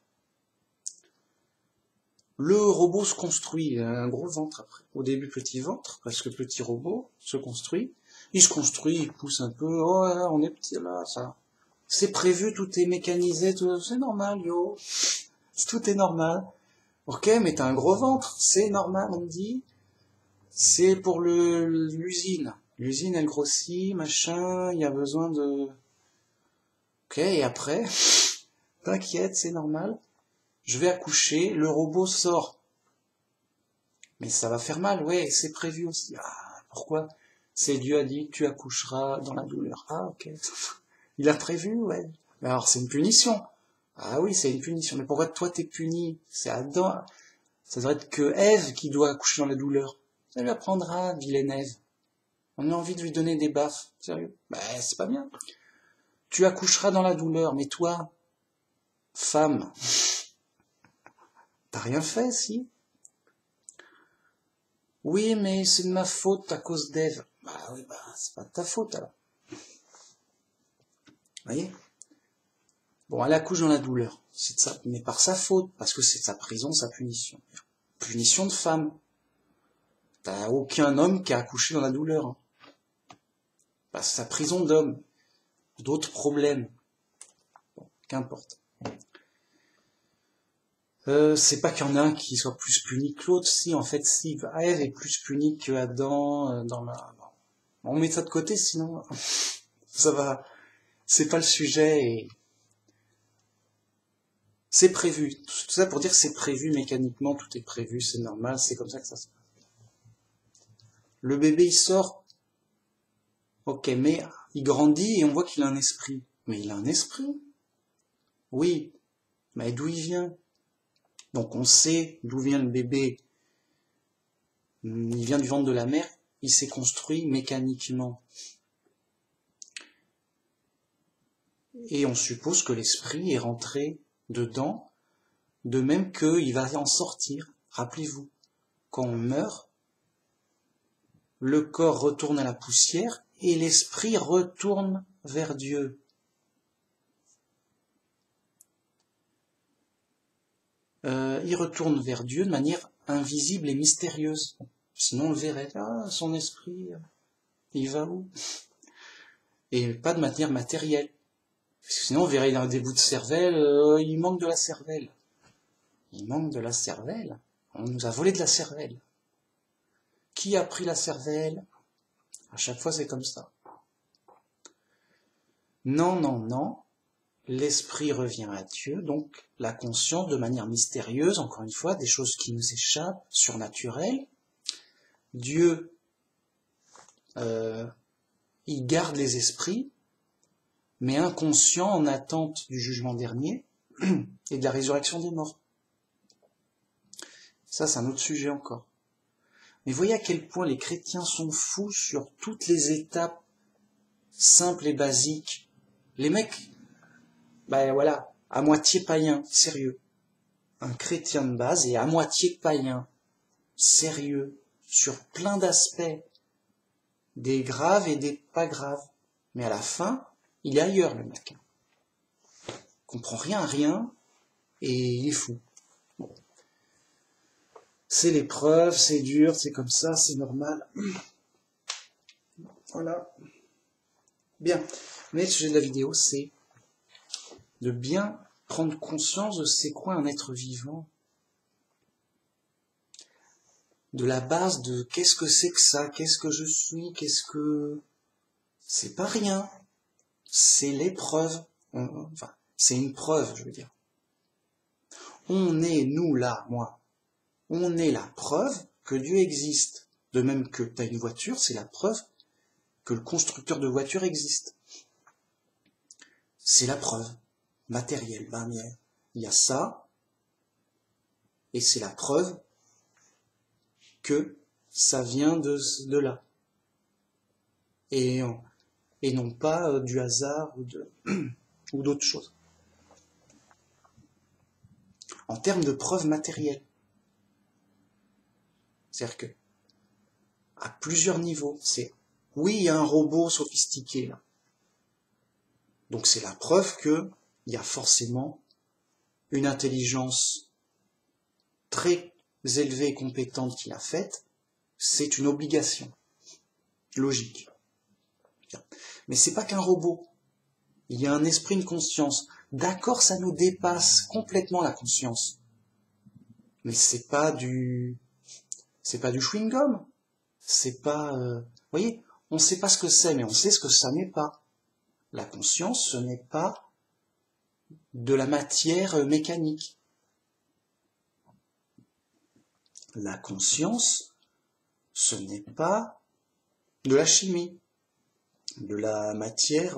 le robot se construit. Il a un gros ventre après. Au début petit ventre, parce que petit robot se construit. Il se construit, il pousse un peu. Oh là, on est petit là, ça. C'est prévu, tout est mécanisé, c'est normal, yo. Tout est normal. Ok, mais t'as un gros ventre, c'est normal, on me dit. C'est pour l'usine. L'usine, elle grossit, machin, il y a besoin de... Ok, et après, t'inquiète, c'est normal. Je vais accoucher, le robot sort. Mais ça va faire mal, ouais, c'est prévu aussi. Ah, pourquoi? C'est Dieu a dit, tu accoucheras dans la douleur. Ah, ok. Il a prévu, ouais. Mais alors, c'est une punition. Ah oui, c'est une punition. Mais pourquoi toi t'es puni? C'est Adam. Ça devrait être que Ève qui doit accoucher dans la douleur. Ça lui apprendra, vilaine Ève. On a envie de lui donner des baffes. Sérieux? Ben, c'est pas bien. Tu accoucheras dans la douleur, mais toi, femme, t'as rien fait, si? Oui, mais c'est de ma faute à cause d'Ève. Bah oui, bah, c'est pas de ta faute, alors. Voyez? Bon, elle accouche dans la douleur. C'est de ça, mais par sa faute, parce que c'est sa prison, sa punition. Punition de femme. T'as aucun homme qui a accouché dans la douleur. Hein. Bah, c'est sa prison d'homme. D'autres problèmes. Bon, qu'importe. C'est pas qu'il y en a un qui soit plus puni que l'autre. Si, en fait, si. Ève est plus punie que Adam dans la... On met ça de côté, sinon... ça va... C'est pas le sujet et... C'est prévu. Tout ça pour dire que c'est prévu mécaniquement, tout est prévu, c'est normal, c'est comme ça que ça se passe. Le bébé, il sort. Ok, mais il grandit et on voit qu'il a un esprit. Mais il a un esprit. Oui, mais d'où il vient? Donc on sait d'où vient le bébé. Il vient du ventre de la mère, il s'est construit mécaniquement. Et on suppose que l'esprit est rentré dedans, de même qu'il va en sortir. Rappelez-vous, quand on meurt, le corps retourne à la poussière et l'esprit retourne vers Dieu. Il retourne vers Dieu de manière invisible et mystérieuse. Sinon on le verrait, ah, son esprit, Il va où? Et pas de manière matérielle. Parce que sinon, on verrait dans des bouts de cervelle, il manque de la cervelle. Il manque de la cervelle. On nous a volé de la cervelle. Qui a pris la cervelle? À chaque fois, c'est comme ça. Non, non, non. L'esprit revient à Dieu, donc la conscience de manière mystérieuse, encore une fois, des choses qui nous échappent, surnaturelles. Dieu, il garde les esprits, mais inconscients en attente du jugement dernier et de la résurrection des morts. Ça, c'est un autre sujet encore. Mais voyez à quel point les chrétiens sont fous sur toutes les étapes simples et basiques. Les mecs, ben voilà, à moitié païens, sérieux. Un chrétien de base est à moitié païen, sérieux, sur plein d'aspects, des graves et des pas graves. Mais à la fin, il est ailleurs, le mec. Il comprend rien à rien, et il est fou. Bon. C'est l'épreuve, c'est dur, c'est comme ça, c'est normal. Voilà. Bien. Mais le sujet de la vidéo, c'est de bien prendre conscience de c'est quoi un être vivant. De la base de qu'est-ce que c'est que ça, qu'est-ce que je suis, qu'est-ce que... C'est pas rien. C'est l'épreuve. Enfin, c'est une preuve, je veux dire. On est, nous, là, moi, on est la preuve que Dieu existe. De même que tu as une voiture, c'est la preuve que le constructeur de voiture existe. C'est la preuve matérielle. Ben, il y a ça, et c'est la preuve que ça vient de là. Et non pas du hasard ou d'autres choses. En termes de preuves matérielles. C'est-à-dire que, à plusieurs niveaux, c'est, oui, il y a un robot sophistiqué là. Donc c'est la preuve qu'il y a forcément une intelligence très élevée et compétente qui l'a faite. C'est une obligation logique. Mais c'est pas qu'un robot. Il y a un esprit, une conscience. D'accord, ça nous dépasse complètement la conscience. Mais c'est pas du chewing-gum. C'est pas, vous voyez, on sait pas ce que c'est, mais on sait ce que ça n'est pas. La conscience, ce n'est pas de la matière mécanique. La conscience, ce n'est pas de la chimie, de la matière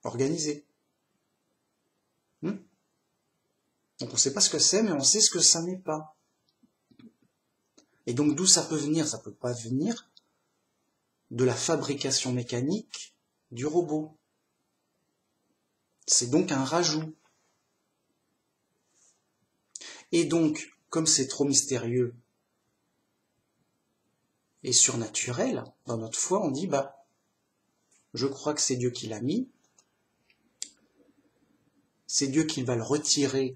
organisée. Donc on ne sait pas ce que c'est, mais on sait ce que ça n'est pas. Et donc d'où ça peut venir? Ça peut pas venir de la fabrication mécanique du robot. C'est donc un rajout. Et donc, comme c'est trop mystérieux et surnaturel, dans notre foi, on dit, bah, je crois que c'est Dieu qui l'a mis, c'est Dieu qui va le retirer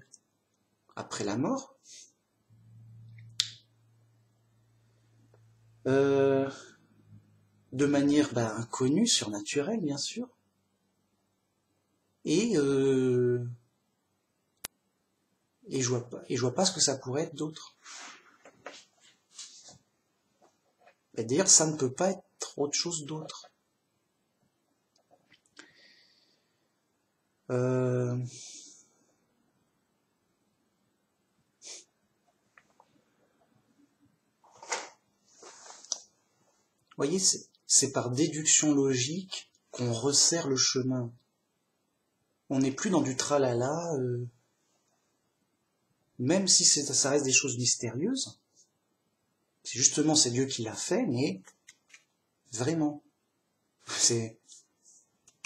après la mort. De manière inconnue, surnaturelle, bien sûr. Et je vois pas ce que ça pourrait être d'autre. D'ailleurs, ça ne peut pas être autre chose d'autre. Vous voyez, c'est par déduction logique qu'on resserre le chemin. On n'est plus dans du tralala, même si ça reste des choses mystérieuses. C'est Dieu qui l'a fait, mais vraiment.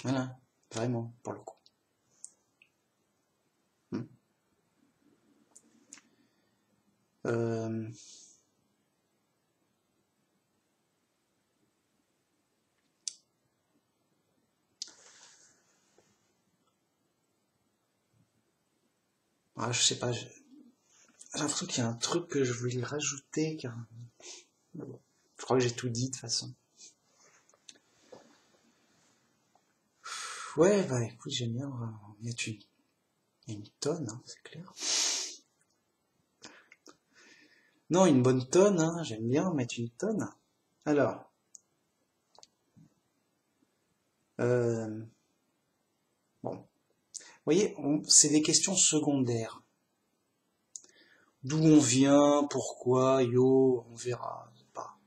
Voilà, vraiment, pour le coup. Je sais pas, j'ai l'impression qu'il y a un truc que je voulais rajouter, car Mais bon, je crois que j'ai tout dit de toute façon. Ouais, bah écoute, j'aime bien en mettre une tonne, hein, c'est clair. Non, une bonne tonne, hein, j'aime bien en mettre une tonne. Alors, bon, vous voyez, c'est des questions secondaires. D'où on vient, pourquoi, yo, on verra pas.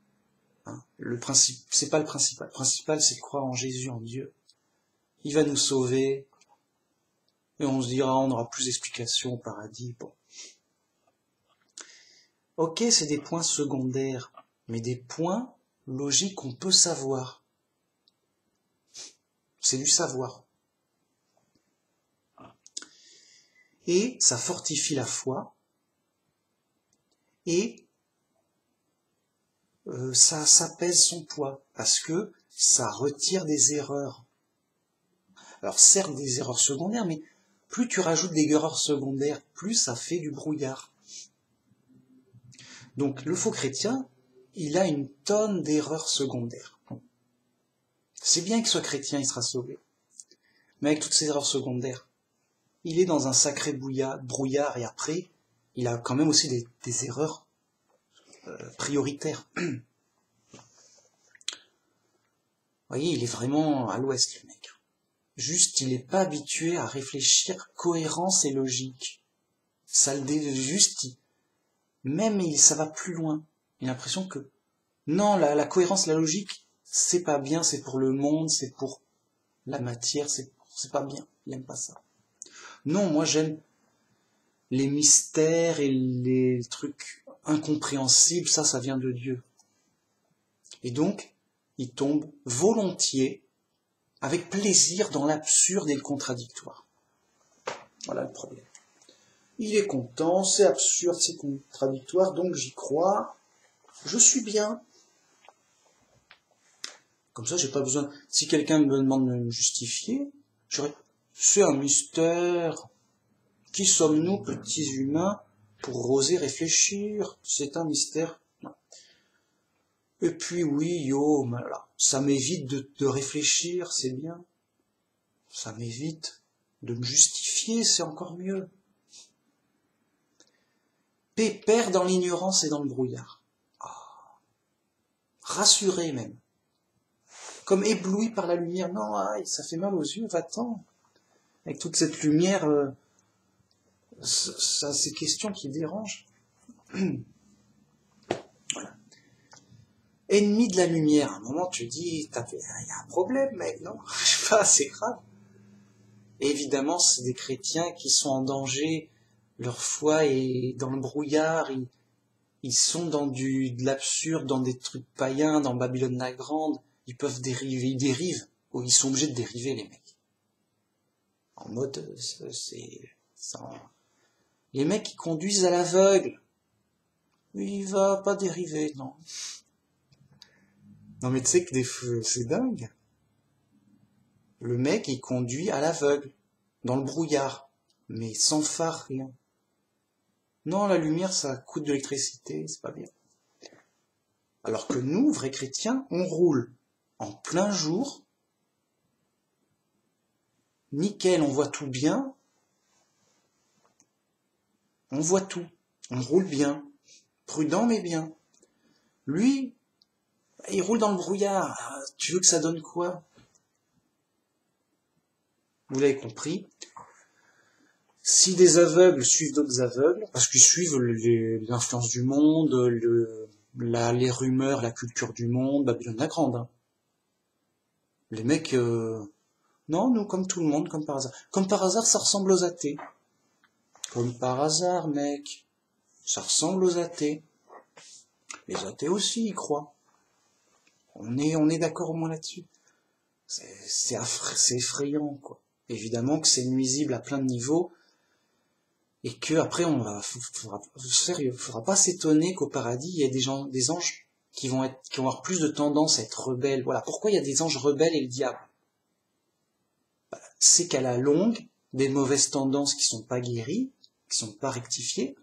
Hein. Le principe, c'est pas le principal. Le principal, c'est de croire en Jésus, en Dieu. Il va nous sauver, et on se dira, on aura plus d'explications au paradis. Bon. Ok, c'est des points secondaires, mais des points logiques qu'on peut savoir. C'est du savoir. Et ça fortifie la foi, et ça pèse son poids, parce que ça retire des erreurs. Alors certes des erreurs secondaires, mais plus tu rajoutes des erreurs secondaires, plus ça fait du brouillard. Donc le faux chrétien, il a une tonne d'erreurs secondaires. C'est bien qu'il soit chrétien, il sera sauvé. Mais avec toutes ces erreurs secondaires, il est dans un sacré brouillard, et après, il a quand même aussi des erreurs prioritaires. Vous voyez, il est vraiment à l'ouest, le mec. Juste, il n'est pas habitué à réfléchir cohérence et logique. Ça même ça va plus loin. Il a l'impression que non, la cohérence, la logique, c'est pas bien, c'est pour le monde, c'est pour la matière, c'est pas bien. Il aime pas ça. Non, moi j'aime les mystères et les trucs incompréhensibles, ça vient de Dieu. Et donc, il tombe volontiers, avec plaisir, dans l'absurde et le contradictoire. Voilà le problème. Il est content, c'est absurde, c'est contradictoire, donc j'y crois, je suis bien. Comme ça, j'ai pas besoin. Si quelqu'un me demande de me justifier, c'est un mystère. Qui sommes-nous, petits humains, pour oser réfléchir? C'est un mystère. Et puis oui, voilà. Ça m'évite de réfléchir, c'est bien. Ça m'évite de me justifier, c'est encore mieux. Pépère dans l'ignorance et dans le brouillard. Ah. Rassuré même. Comme ébloui par la lumière. Non, ça fait mal aux yeux, va-t'en. Avec toute cette lumière, ces questions qui dérangent. Voilà. Ennemi de la lumière. À un moment, tu dis, il y a un problème, mec, non? Je sais pas, c'est grave. Et évidemment, c'est des chrétiens qui sont en danger. Leur foi est dans le brouillard. Ils sont dans de l'absurde, dans des trucs païens, dans Babylone la Grande. Ils peuvent dériver, ils dérivent. Ou ils sont obligés de dériver, les mecs. En mode, les mecs qui conduisent à l'aveugle. Il va pas dériver, non. Non mais tu sais que c'est dingue. Le mec, il conduit à l'aveugle, dans le brouillard, mais sans phare, rien. Non, la lumière, ça coûte de l'électricité, c'est pas bien. Alors que nous, vrais chrétiens, on roule en plein jour, nickel, on voit tout bien, on voit tout, on roule bien, prudent mais bien. Lui, il roule dans le brouillard, tu veux que ça donne quoi? Vous l'avez compris. Si des aveugles suivent d'autres aveugles, parce qu'ils suivent l'influence du monde, les rumeurs, la culture du monde, Babylone la Grande. Hein. Les mecs, non, nous, comme tout le monde, comme par hasard. Comme par hasard, ça ressemble aux athées. Comme par hasard, mec, ça ressemble aux athées. Les athées aussi y croient. On est d'accord au moins là-dessus. C'est effrayant, quoi. Évidemment que c'est nuisible à plein de niveaux. Et que après faudra pas s'étonner qu'au paradis il y ait des anges qui vont avoir plus de tendance à être rebelles. Voilà, pourquoi il y a des anges rebelles et le diable? C'est qu'à la longue, des mauvaises tendances qui sont pas guéries, qui sont pas rectifiées,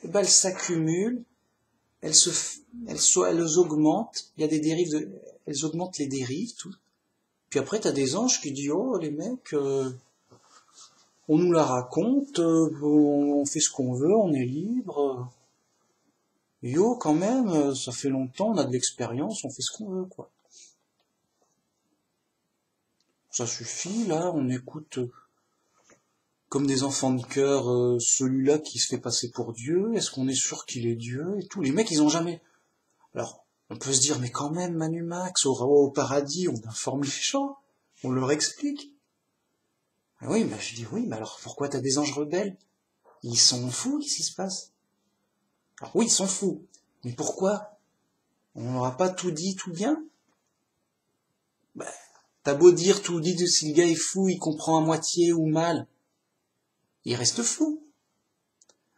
elles s'accumulent elles augmentent, il y a des dérives, elles augmentent les dérives, tout. Puis après, t'as des anges qui disent, oh les mecs, on nous la raconte, on fait ce qu'on veut, on est libre. Yo, quand même, ça fait longtemps, on a de l'expérience, on fait ce qu'on veut, quoi. Ça suffit, là, on écoute comme des enfants de cœur celui-là qui se fait passer pour Dieu, est-ce qu'on est sûr qu'il est Dieu et tout. Les mecs, ils ont jamais... Alors, on peut se dire, mais quand même, Manu Max, au paradis, on informe les gens, on leur explique. Ah oui, bah, je dis oui, mais alors pourquoi t'as des anges rebelles? Ils sont fous, qu'est-ce qui se passe? Alors oui, ils sont fous, mais pourquoi? On leur a pas tout dit, tout bien? Bah, t'as beau dire tout dit de si le gars est fou, il comprend à moitié ou mal. Il reste fou.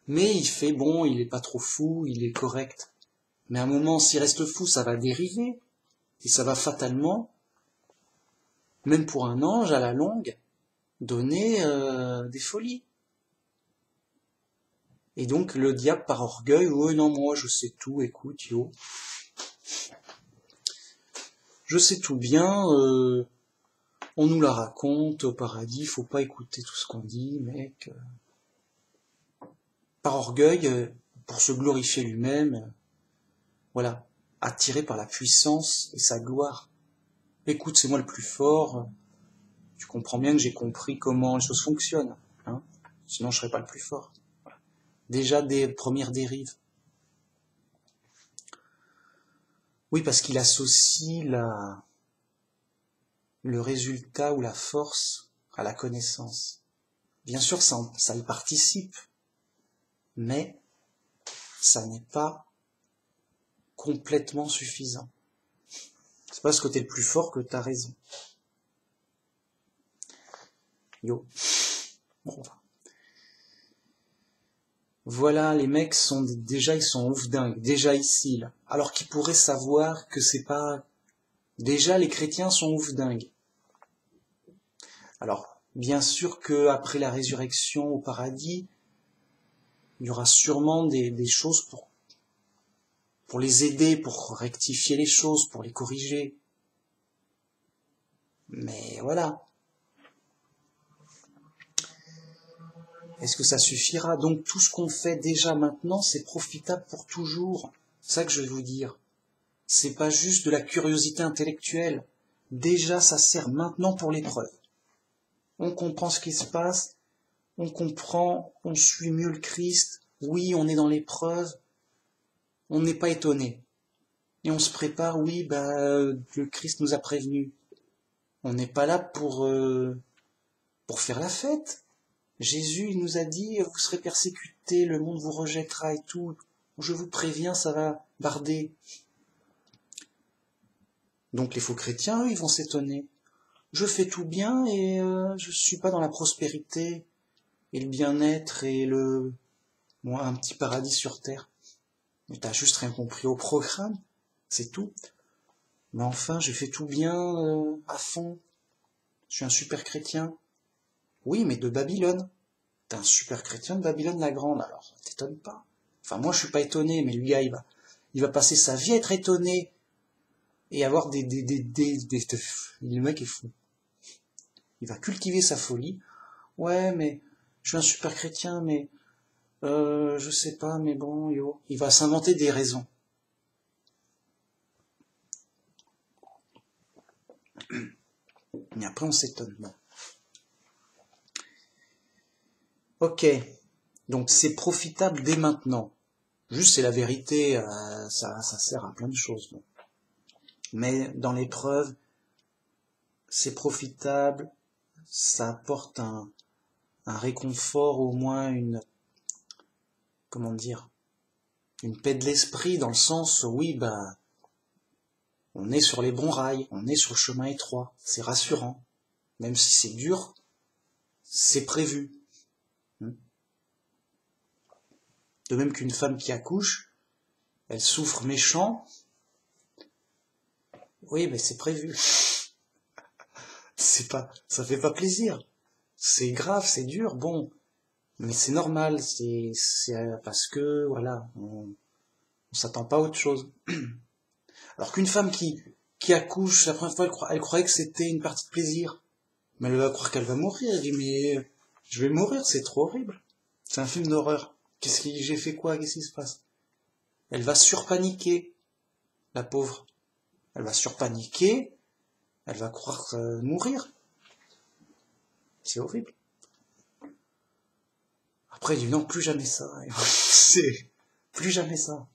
Mais il fait bon, il est pas trop fou, il est correct. Mais à un moment, s'il reste fou, ça va dériver. Et ça va fatalement, même pour un ange, à la longue, donner des folies. Et donc le diable, par orgueil, ouais non, moi je sais tout, écoute, yo. Je sais tout bien, on nous la raconte au paradis, faut pas écouter tout ce qu'on dit, mec. Par orgueil, pour se glorifier lui-même, voilà, attiré par la puissance et sa gloire. Écoute, c'est moi le plus fort, tu comprends bien que j'ai compris comment les choses fonctionnent, hein, sinon je serais pas le plus fort. Voilà. Déjà des premières dérives. Oui, parce qu'il associe le résultat ou la force à la connaissance. Bien sûr, ça y participe, mais ça n'est pas complètement suffisant. C'est pas parce que t'es le plus fort que t'as raison. Yo. Bon. Voilà, les mecs ils sont ouf dingues, déjà ici, là. Alors qu'ils pourraient savoir que c'est pas... Déjà, les chrétiens sont ouf dingues. Alors, bien sûr que après la résurrection au paradis, il y aura sûrement des choses pour les aider, pour rectifier les choses, pour les corriger. Mais voilà. Est-ce que ça suffira? Donc tout ce qu'on fait déjà maintenant, c'est profitable pour toujours. C'est ça que je vais vous dire. C'est pas juste de la curiosité intellectuelle. Déjà, ça sert maintenant pour l'épreuve. On comprend ce qui se passe, on comprend, on suit mieux le Christ. Oui, on est dans l'épreuve, on n'est pas étonné. Et on se prépare, oui, le Christ nous a prévenus. On n'est pas là pour faire la fête. Jésus, il nous a dit, vous serez persécutés, le monde vous rejettera et tout. Je vous préviens, ça va barder. Donc les faux chrétiens, eux, ils vont s'étonner. Je fais tout bien et je suis pas dans la prospérité et le bien-être et un petit paradis sur terre. Mais t'as juste rien compris au programme, c'est tout. Mais enfin, je fais tout bien à fond. Je suis un super chrétien. Oui, mais de Babylone. T'es un super chrétien de Babylone la Grande, alors t'étonnes pas. Enfin, moi, je suis pas étonné, mais le gars, il va passer sa vie à être étonné et avoir le mec est fou. Il va cultiver sa folie. Ouais, mais je suis un super chrétien, mais je sais pas, mais bon, yo. Il va s'inventer des raisons. Mais après, on s'étonne. Bon. Ok. Donc, c'est profitable dès maintenant. Juste, c'est la vérité, ça sert à plein de choses. Bon. Mais dans l'épreuve, c'est profitable, ça apporte un réconfort, au moins comment dire, une paix de l'esprit, dans le sens, oui, on est sur les bons rails, on est sur le chemin étroit, c'est rassurant. Même si c'est dur, c'est prévu. De même qu'une femme qui accouche, elle souffre méchant, oui, mais c'est prévu. Ça fait pas plaisir. C'est grave, c'est dur, bon. Mais c'est normal, c'est parce que, voilà, On s'attend pas à autre chose. Alors qu'une femme qui accouche, la première fois, elle croyait que c'était une partie de plaisir. Mais elle va croire qu'elle va mourir. Elle dit, mais je vais mourir, c'est trop horrible. C'est un film d'horreur. J'ai fait quoi? Qu'est-ce qui se passe? Elle va surpaniquer, la pauvre. Elle va surpaniquer, elle va croire mourir. C'est horrible. Après, il dit non, plus jamais ça. C'est plus jamais ça.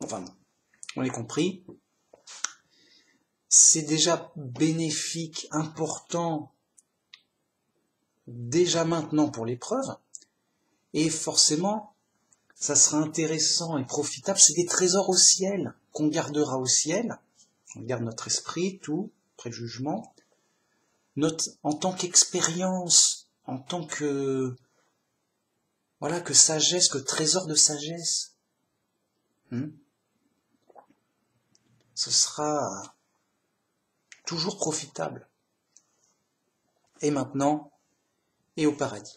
Enfin, on est compris. C'est déjà bénéfique, important, déjà maintenant pour l'épreuve. Et forcément, ça sera intéressant et profitable. C'est des trésors au ciel, qu'on gardera au ciel. On garde notre esprit, tout, après le jugement. En tant qu'expérience, en tant que, voilà, que sagesse, que trésor de sagesse. Ce sera toujours profitable. Et maintenant, et au paradis.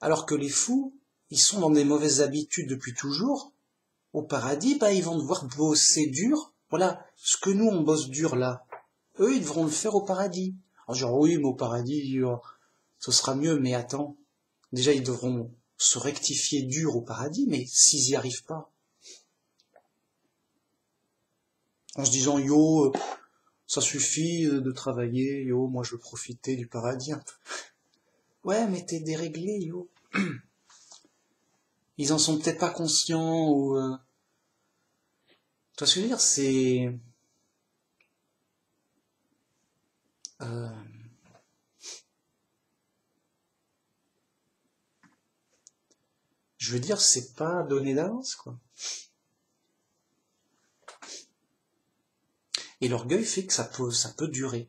Alors que les fous, ils sont dans des mauvaises habitudes depuis toujours. Au paradis, ils vont devoir bosser dur. Voilà, ce que nous, on bosse dur là, eux, ils devront le faire au paradis. Alors genre, oui, mais au paradis, ce sera mieux, mais attends. Déjà, ils devront se rectifier dur au paradis, mais s'ils y arrivent pas. En se disant, yo, ça suffit de travailler, yo, moi je veux profiter du paradis un peu. Ouais, mais t'es déréglé, yo. Ils en sont peut-être pas conscients, ou... Tu vois ce que je veux dire, c'est... Je veux dire, c'est pas donné d'avance, quoi. Et l'orgueil fait que ça peut durer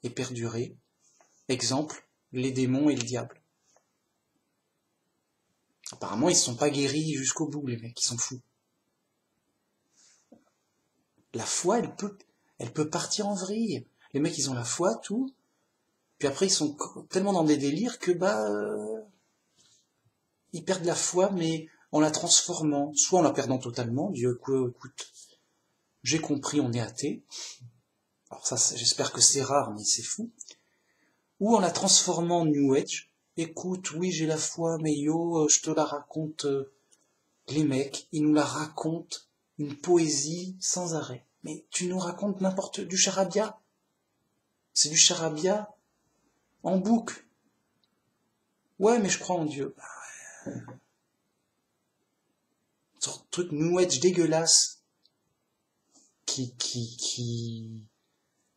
et perdurer. Exemple, les démons et le diable. Apparemment, ils ne sont pas guéris jusqu'au bout, les mecs, ils sont fous. La foi, elle peut partir en vrille. Les mecs, ils ont la foi, tout. Puis après, ils sont tellement dans des délires que, ils perdent la foi, mais en la transformant. Soit en la perdant totalement, Dieu, écoute, j'ai compris, on est athée. Alors ça, j'espère que c'est rare, mais c'est fou. Ou en la transformant en New Age. Écoute, oui, j'ai la foi, mais yo, je te la raconte. Les mecs, ils nous la racontent, une poésie sans arrêt. Mais tu nous racontes du charabia. C'est du charabia en boucle. Ouais, mais je crois en Dieu. Une sorte de truc New Age dégueulasse.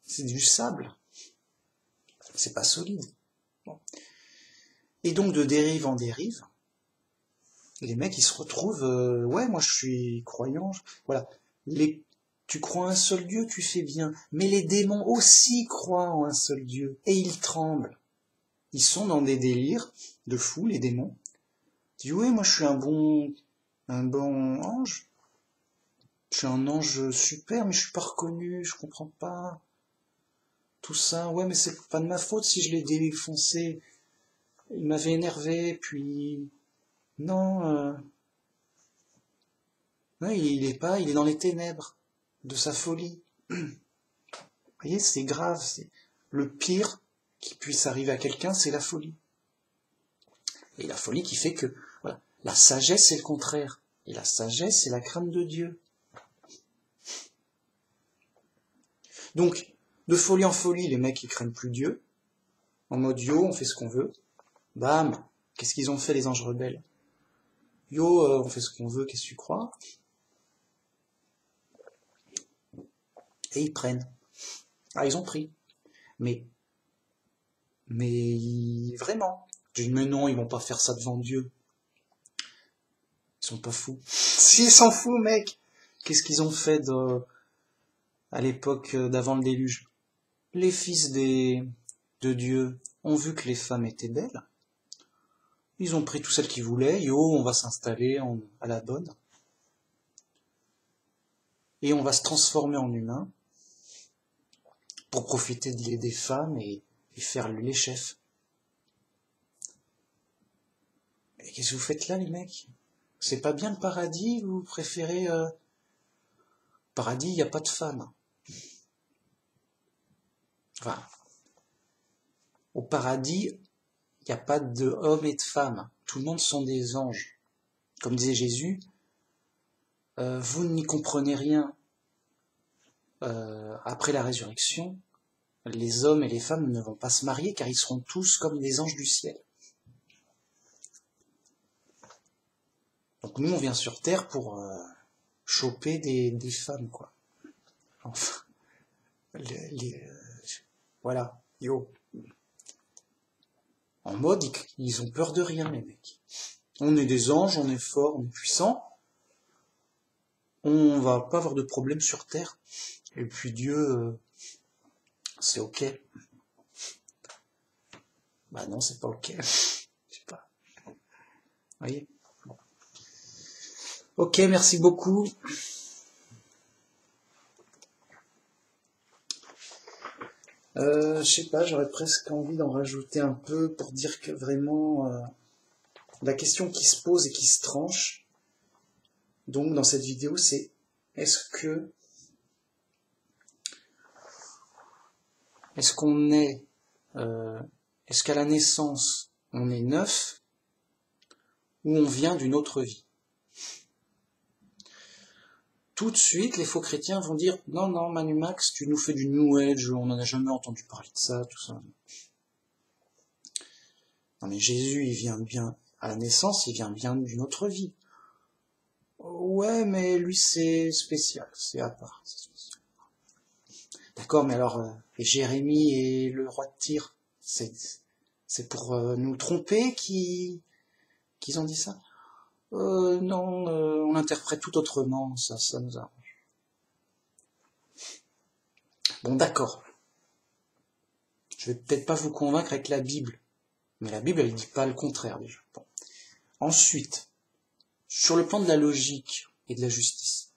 C'est du sable. C'est pas solide. Bon. Et donc, de dérive en dérive, les mecs, ils se retrouvent, ouais, moi je suis croyant, voilà. Tu crois en un seul Dieu, tu fais bien. Mais les démons aussi croient en un seul Dieu. Et ils tremblent. Ils sont dans des délires de fous, les démons. Ils disent, oui, moi je suis un bon ange. Je suis un ange super, mais je suis pas reconnu, je comprends pas. Tout ça, ouais, mais c'est pas de ma faute si je l'ai défoncé. Il m'avait énervé, puis... Non, il est dans les ténèbres de sa folie. Vous voyez, c'est grave. C'est le pire qui puisse arriver à quelqu'un, c'est la folie. Et la folie qui fait que, voilà, la sagesse c'est le contraire. Et la sagesse c'est la crainte de Dieu. Donc, de folie en folie, les mecs ils craignent plus Dieu. En mode yo, on fait ce qu'on veut. Bam, qu'est-ce qu'ils ont fait les anges rebelles? Yo, on fait ce qu'on veut, qu'est-ce que tu crois? Et ils prennent. Ah, ils ont pris. Mais vraiment. Je dis, mais non, ils vont pas faire ça devant Dieu. Ils sont pas fous. S'ils s'en foutent, mec. Qu'est-ce qu'ils ont fait à l'époque d'avant le déluge? Les fils de Dieu ont vu que les femmes étaient belles. Ils ont pris tout celles qu'ils voulaient. Yo, on va s'installer à la bonne. Et on va se transformer en humain pour profiter des femmes et faire les chefs. qu'est-ce que vous faites là, les mecs? C'est pas bien le paradis, vous préférez... Paradis, il n'y a pas de femmes. Enfin, au paradis, il n'y a pas d'hommes et de femmes. Tout le monde sont des anges. Comme disait Jésus, vous n'y comprenez rien. Après la résurrection, les hommes et les femmes ne vont pas se marier car ils seront tous comme des anges du ciel. Donc nous, on vient sur Terre pour choper des femmes, quoi. Enfin, voilà, yo. En mode, ils ont peur de rien, les mecs. On est des anges, on est forts, on est puissants. On va pas avoir de problème sur Terre. Et puis Dieu, c'est ok. Bah non, c'est pas ok. Je sais pas. Vous voyez? Bon. Ok, merci beaucoup. Je sais pas, j'aurais presque envie d'en rajouter un peu pour dire que vraiment, la question qui se pose et qui se tranche, donc dans cette vidéo, c'est est-ce qu'à la naissance, on est neuf ou on vient d'une autre vie? Tout de suite, les faux chrétiens vont dire « Non, non, Manu Max, tu nous fais du New Age, on n'en a jamais entendu parler de ça, tout ça. » Non mais Jésus, il vient bien, à la naissance, il vient bien d'une autre vie. Ouais, mais lui, c'est spécial, c'est à part. D'accord, mais alors, et Jérémie et le roi de Tyr, c'est pour nous tromper qu'ils ont dit ça? Non, on l'interprète tout autrement, ça nous arrange. Bon, d'accord. Je vais peut-être pas vous convaincre avec la Bible, mais la Bible, elle dit pas le contraire, déjà. Bon. Ensuite, sur le plan de la logique et de la justice,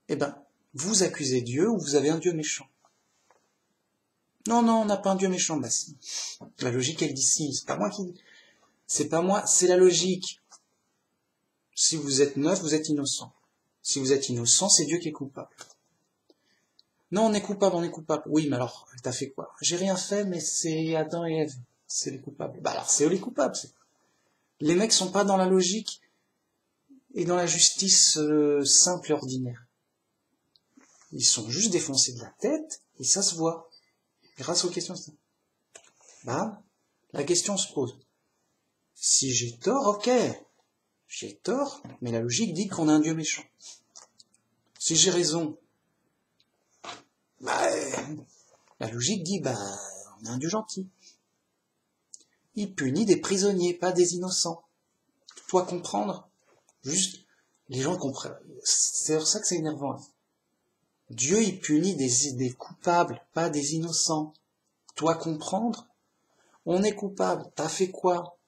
eh ben, vous accusez Dieu ou vous avez un Dieu méchant? Non, non, on n'a pas un Dieu méchant, bah si. La logique, elle dit si, c'est pas moi qui... C'est pas moi, c'est la logique. Si vous êtes neuf, vous êtes innocent. Si vous êtes innocent, c'est Dieu qui est coupable. Non, on est coupable, on est coupable. Oui, mais alors, t'as fait quoi? J'ai rien fait, mais c'est Adam et Ève. C'est les coupables. Bah alors, c'est eux les coupables. Les mecs sont pas dans la logique et dans la justice simple et ordinaire. Ils sont juste défoncés de la tête, et ça se voit. Grâce aux questions. Bah, la question se pose. Si j'ai tort, ok. J'ai tort, mais la logique dit qu'on a un Dieu méchant. Si j'ai raison, bah, la logique dit, bah, on a un Dieu gentil. Il punit des prisonniers, pas des innocents. Toi comprendre, juste, les gens comprennent. C'est pour ça que c'est énervant. Dieu, il punit des coupables, pas des innocents. Toi comprendre, on est coupable. T'as fait quoi?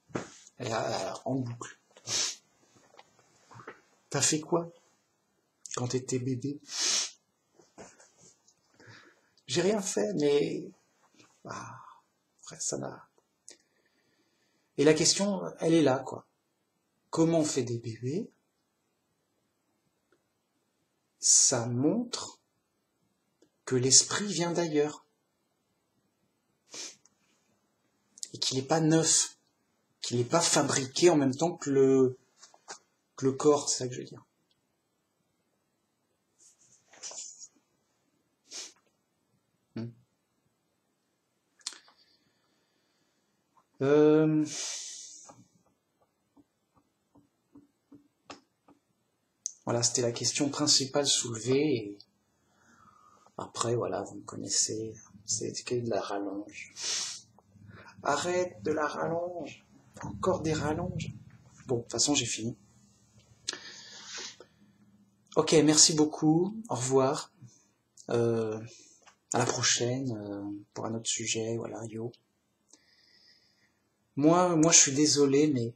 Et en boucle. T'as fait quoi quand t'étais bébé? J'ai rien fait, mais... Ah, après, ça va. Et la question, elle est là, quoi. Comment on fait des bébés? Ça montre que l'esprit vient d'ailleurs. Et qu'il n'est pas neuf. Qu'il n'est pas fabriqué en même temps que le corps, c'est ça que je veux dire. Voilà, c'était la question principale soulevée. Et après, voilà, vous me connaissez, c'est de la rallonge. Arrête de la rallonge. Encore des rallonges. Bon, de toute façon, j'ai fini. Ok, merci beaucoup. Au revoir. À la prochaine pour un autre sujet. Voilà, yo. Moi, je suis désolé, mais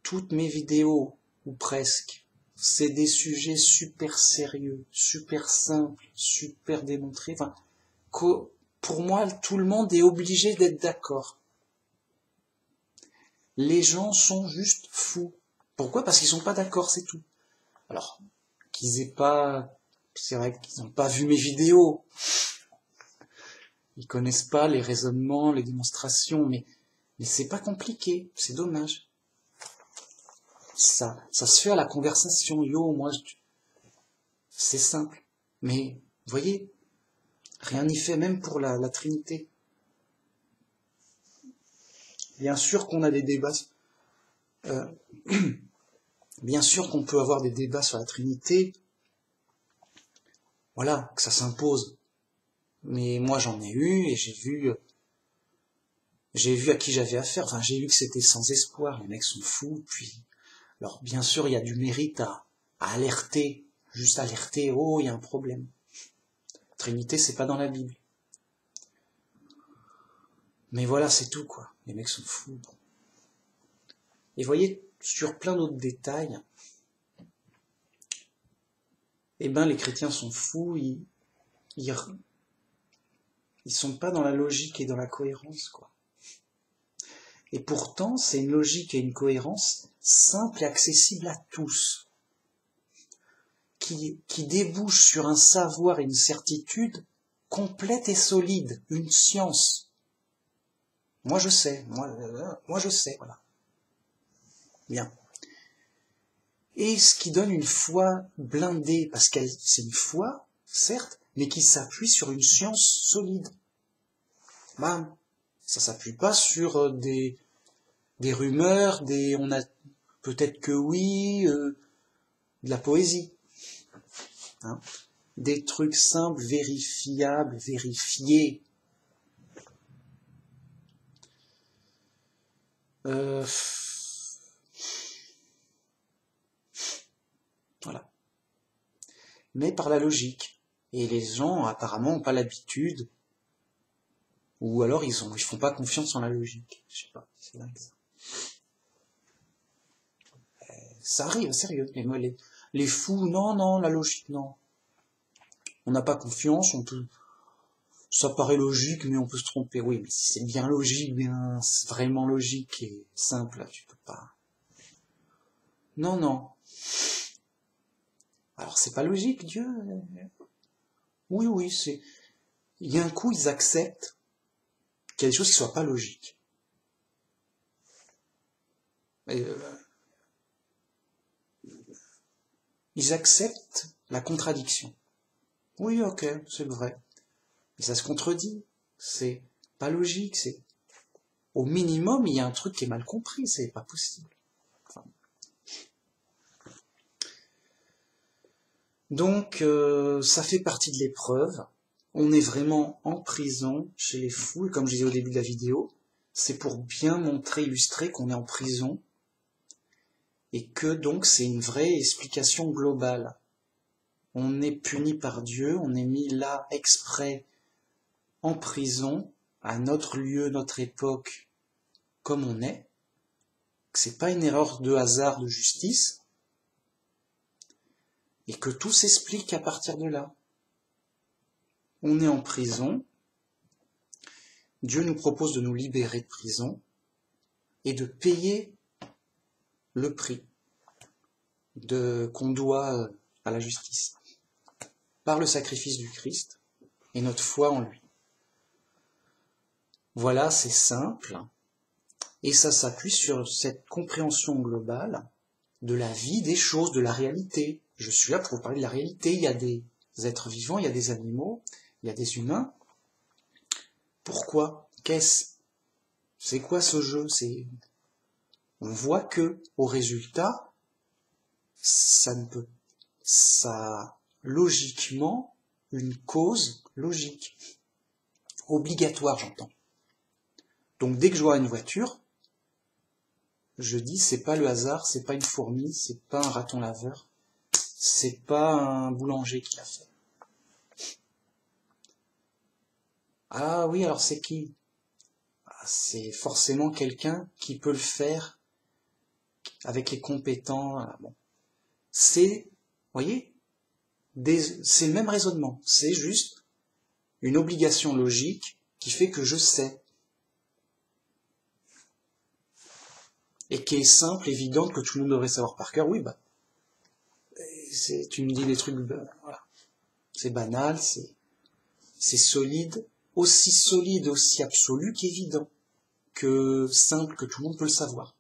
toutes mes vidéos, ou presque, c'est des sujets super sérieux, super simples, super démontrés. Enfin, pour moi, tout le monde est obligé d'être d'accord. Les gens sont juste fous. Pourquoi? Parce qu'ils sont pas d'accord, c'est tout. Alors, qu'ils aient pas... C'est vrai qu'ils n'ont pas vu mes vidéos. Ils connaissent pas les raisonnements, les démonstrations, mais c'est pas compliqué, c'est dommage. Ça se fait à la conversation. Yo, moi, c'est simple. Mais, vous voyez, rien n'y fait, même pour la Trinité. Bien sûr qu'on a des débats... bien sûr qu'on peut avoir des débats sur la Trinité. Voilà, que ça s'impose. Mais moi, j'en ai eu, et j'ai vu à qui j'avais affaire. Enfin, j'ai vu que c'était sans espoir. Les mecs sont fous, puis... Alors, bien sûr, il y a du mérite à alerter. Juste alerter, oh, il y a un problème. Trinité, c'est pas dans la Bible. Mais voilà, c'est tout, quoi. Les mecs sont fous. Bon. Et voyez, sur plein d'autres détails, eh ben, les chrétiens sont fous, ils sont pas dans la logique et dans la cohérence, quoi. Et pourtant, c'est une logique et une cohérence simple et accessible à tous, qui débouche sur un savoir et une certitude complète et solide, une science. Moi je sais, moi je sais, voilà. Bien. Et ce qui donne une foi blindée, parce que c'est une foi, certes, mais qui s'appuie sur une science solide. Bam. Ça s'appuie pas sur des rumeurs, on a peut-être que oui, de la poésie. Hein, des trucs simples, vérifiables, vérifiés. Voilà. Mais par la logique. Et les gens, apparemment, n'ont pas l'habitude, ou alors ils font pas confiance en la logique. Je sais pas, c'est dingue ça. Ça arrive, sérieux. Mais moi, les fous, non, la logique, non. On n'a pas confiance, ça paraît logique, mais on peut se tromper. Oui, mais si c'est bien logique, bien vraiment logique et simple, là, tu peux pas. Non. Alors, c'est pas logique, Dieu. Oui, c'est... Il y a un coup, ils acceptent qu'il y a des choses qui soient pas logiques. Ils acceptent la contradiction. Oui, ok, c'est vrai. Mais ça se contredit. C'est pas logique, c'est... Au minimum, il y a un truc qui est mal compris, c'est pas possible. Enfin... Donc, ça fait partie de l'épreuve. On est vraiment en prison chez les fous, et comme je disais au début de la vidéo, c'est pour bien montrer, illustrer qu'on est en prison, et que donc c'est une vraie explication globale. On est puni par Dieu, on est mis là exprès en prison, à notre lieu, notre époque, comme on est. C'est pas une erreur de hasard, de justice, et que tout s'explique à partir de là. On est en prison, Dieu nous propose de nous libérer de prison et de payer le prix qu'on doit à la justice par le sacrifice du Christ et notre foi en lui. Voilà, c'est simple et ça s'appuie sur cette compréhension globale de la vie, des choses, de la réalité. Je suis là pour vous parler de la réalité. Il y a des êtres vivants, il y a des animaux, il y a des humains. Pourquoi? C'est quoi ce jeu? On voit que, au résultat, ça logiquement, une cause logique. Obligatoire, j'entends. Donc, dès que je vois une voiture, je dis, c'est pas le hasard, c'est pas une fourmi, c'est pas un raton laveur, c'est pas un boulanger qui l'a fait. Ah oui, alors c'est qui? C'est forcément quelqu'un qui peut le faire avec les compétents. Bon. C'est, voyez, c'est le même raisonnement. C'est juste une obligation logique qui fait que je sais. et qui est simple, évidente, que tout le monde devrait savoir par cœur, oui, bah, tu me dis des trucs, voilà. C'est banal, c'est solide, aussi absolu qu'évident, que simple, que tout le monde peut le savoir.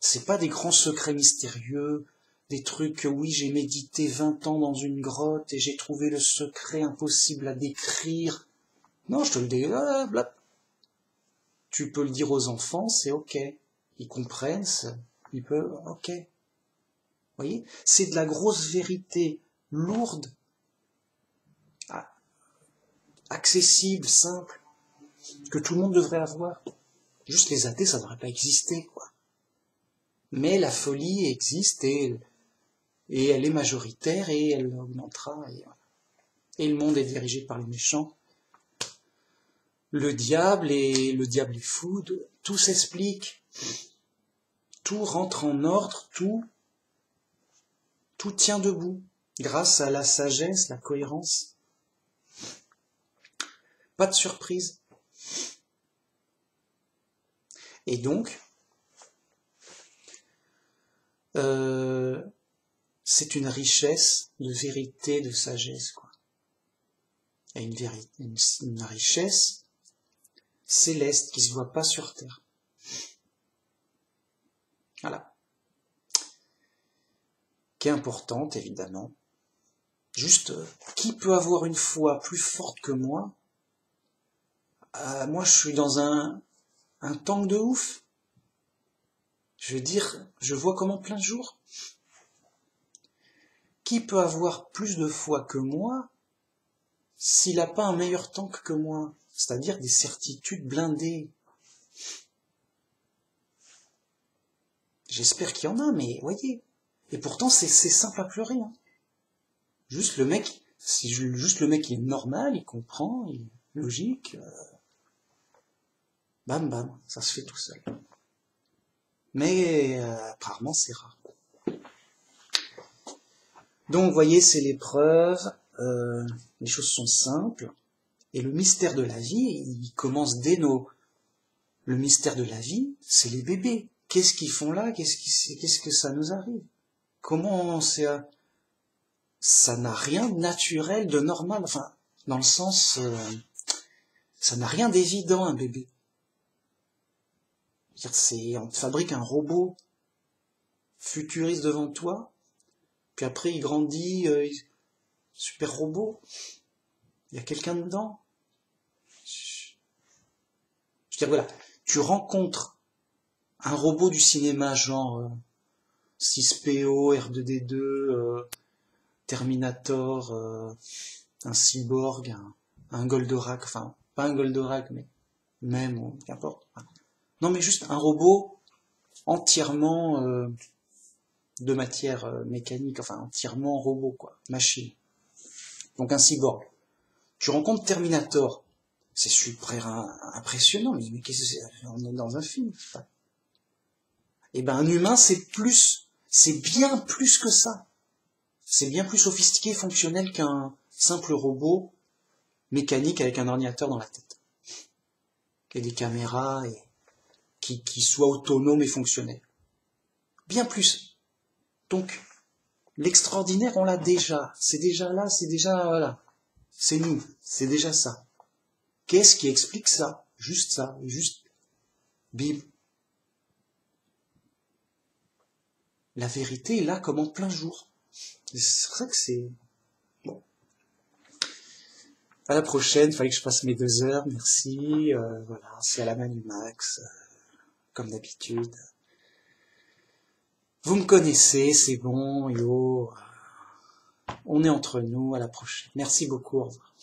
C'est pas des grands secrets mystérieux, des trucs que oui, j'ai médité 20 ans dans une grotte et j'ai trouvé le secret impossible à décrire. Non, je te le dis, tu peux le dire aux enfants, c'est ok. Ils comprennent, ils peuvent, ok. Vous voyez, c'est de la grosse vérité, lourde, accessible, simple, que tout le monde devrait avoir. Juste les athées, ça ne devrait pas exister, quoi. Mais la folie existe et elle est majoritaire et elle augmentera. Et le monde est dirigé par les méchants. Le diable est fou, tout s'explique, tout rentre en ordre, tout tient debout grâce à la sagesse, la cohérence. Pas de surprise. Et donc, c'est une richesse de vérité, de sagesse, quoi. Il y a une richesse céleste qui se voit pas sur terre. Voilà. Qui est importante, évidemment. Juste, qui peut avoir une foi plus forte que moi? Moi, je suis dans un tank de ouf. Je veux dire, je vois comme en plein jour. Qui peut avoir plus de foi que moi s'il n'a pas un meilleur tank que moi? C'est-à-dire des certitudes blindées. J'espère qu'il y en a, mais voyez. Et pourtant, c'est simple à pleurer. Hein. Juste le mec, il est normal, il comprend, il est logique. Bam, bam, ça se fait tout seul. Mais apparemment, c'est rare. Donc, vous voyez, c'est l'épreuve. Les choses sont simples. Et le mystère de la vie, il commence dès Le mystère de la vie, c'est les bébés. Qu'est-ce qu'ils font là? Qu'est-ce que ça nous arrive? Comment ça n'a rien de naturel, de normal. Enfin, dans le sens, ça n'a rien d'évident, un bébé. On te fabrique un robot futuriste devant toi, puis après il grandit, super robot. Il y a quelqu'un dedans. Je veux dire, voilà, tu rencontres un robot du cinéma genre 6PO, R2D2, Terminator, un cyborg, un Goldorak, enfin, pas un Goldorak, mais même, ou qu'importe. Non, mais juste un robot entièrement de matière mécanique, enfin, entièrement robot, quoi, machine. Donc un cyborg. Tu rencontres Terminator. C'est super impressionnant, mais qu'est-ce que c'est? On est dans un film. Eh ben, un humain, c'est bien plus que ça. C'est bien plus sophistiqué et fonctionnel qu'un simple robot mécanique avec un ordinateur dans la tête. Et des caméras, et qui soit autonome et fonctionnel. Bien plus. Donc, l'extraordinaire, on l'a déjà. C'est déjà là, voilà. C'est nous. C'est déjà ça. Qu'est-ce qui explique ça? Juste Bible. La vérité est là comme en plein jour. C'est vrai que c'est... Bon. À la prochaine, fallait que je fasse mes 2 heures, merci. Voilà, c'est à la Manu Max, comme d'habitude. Vous me connaissez, c'est bon, yo. On est entre nous, à la prochaine. Merci beaucoup, au revoir.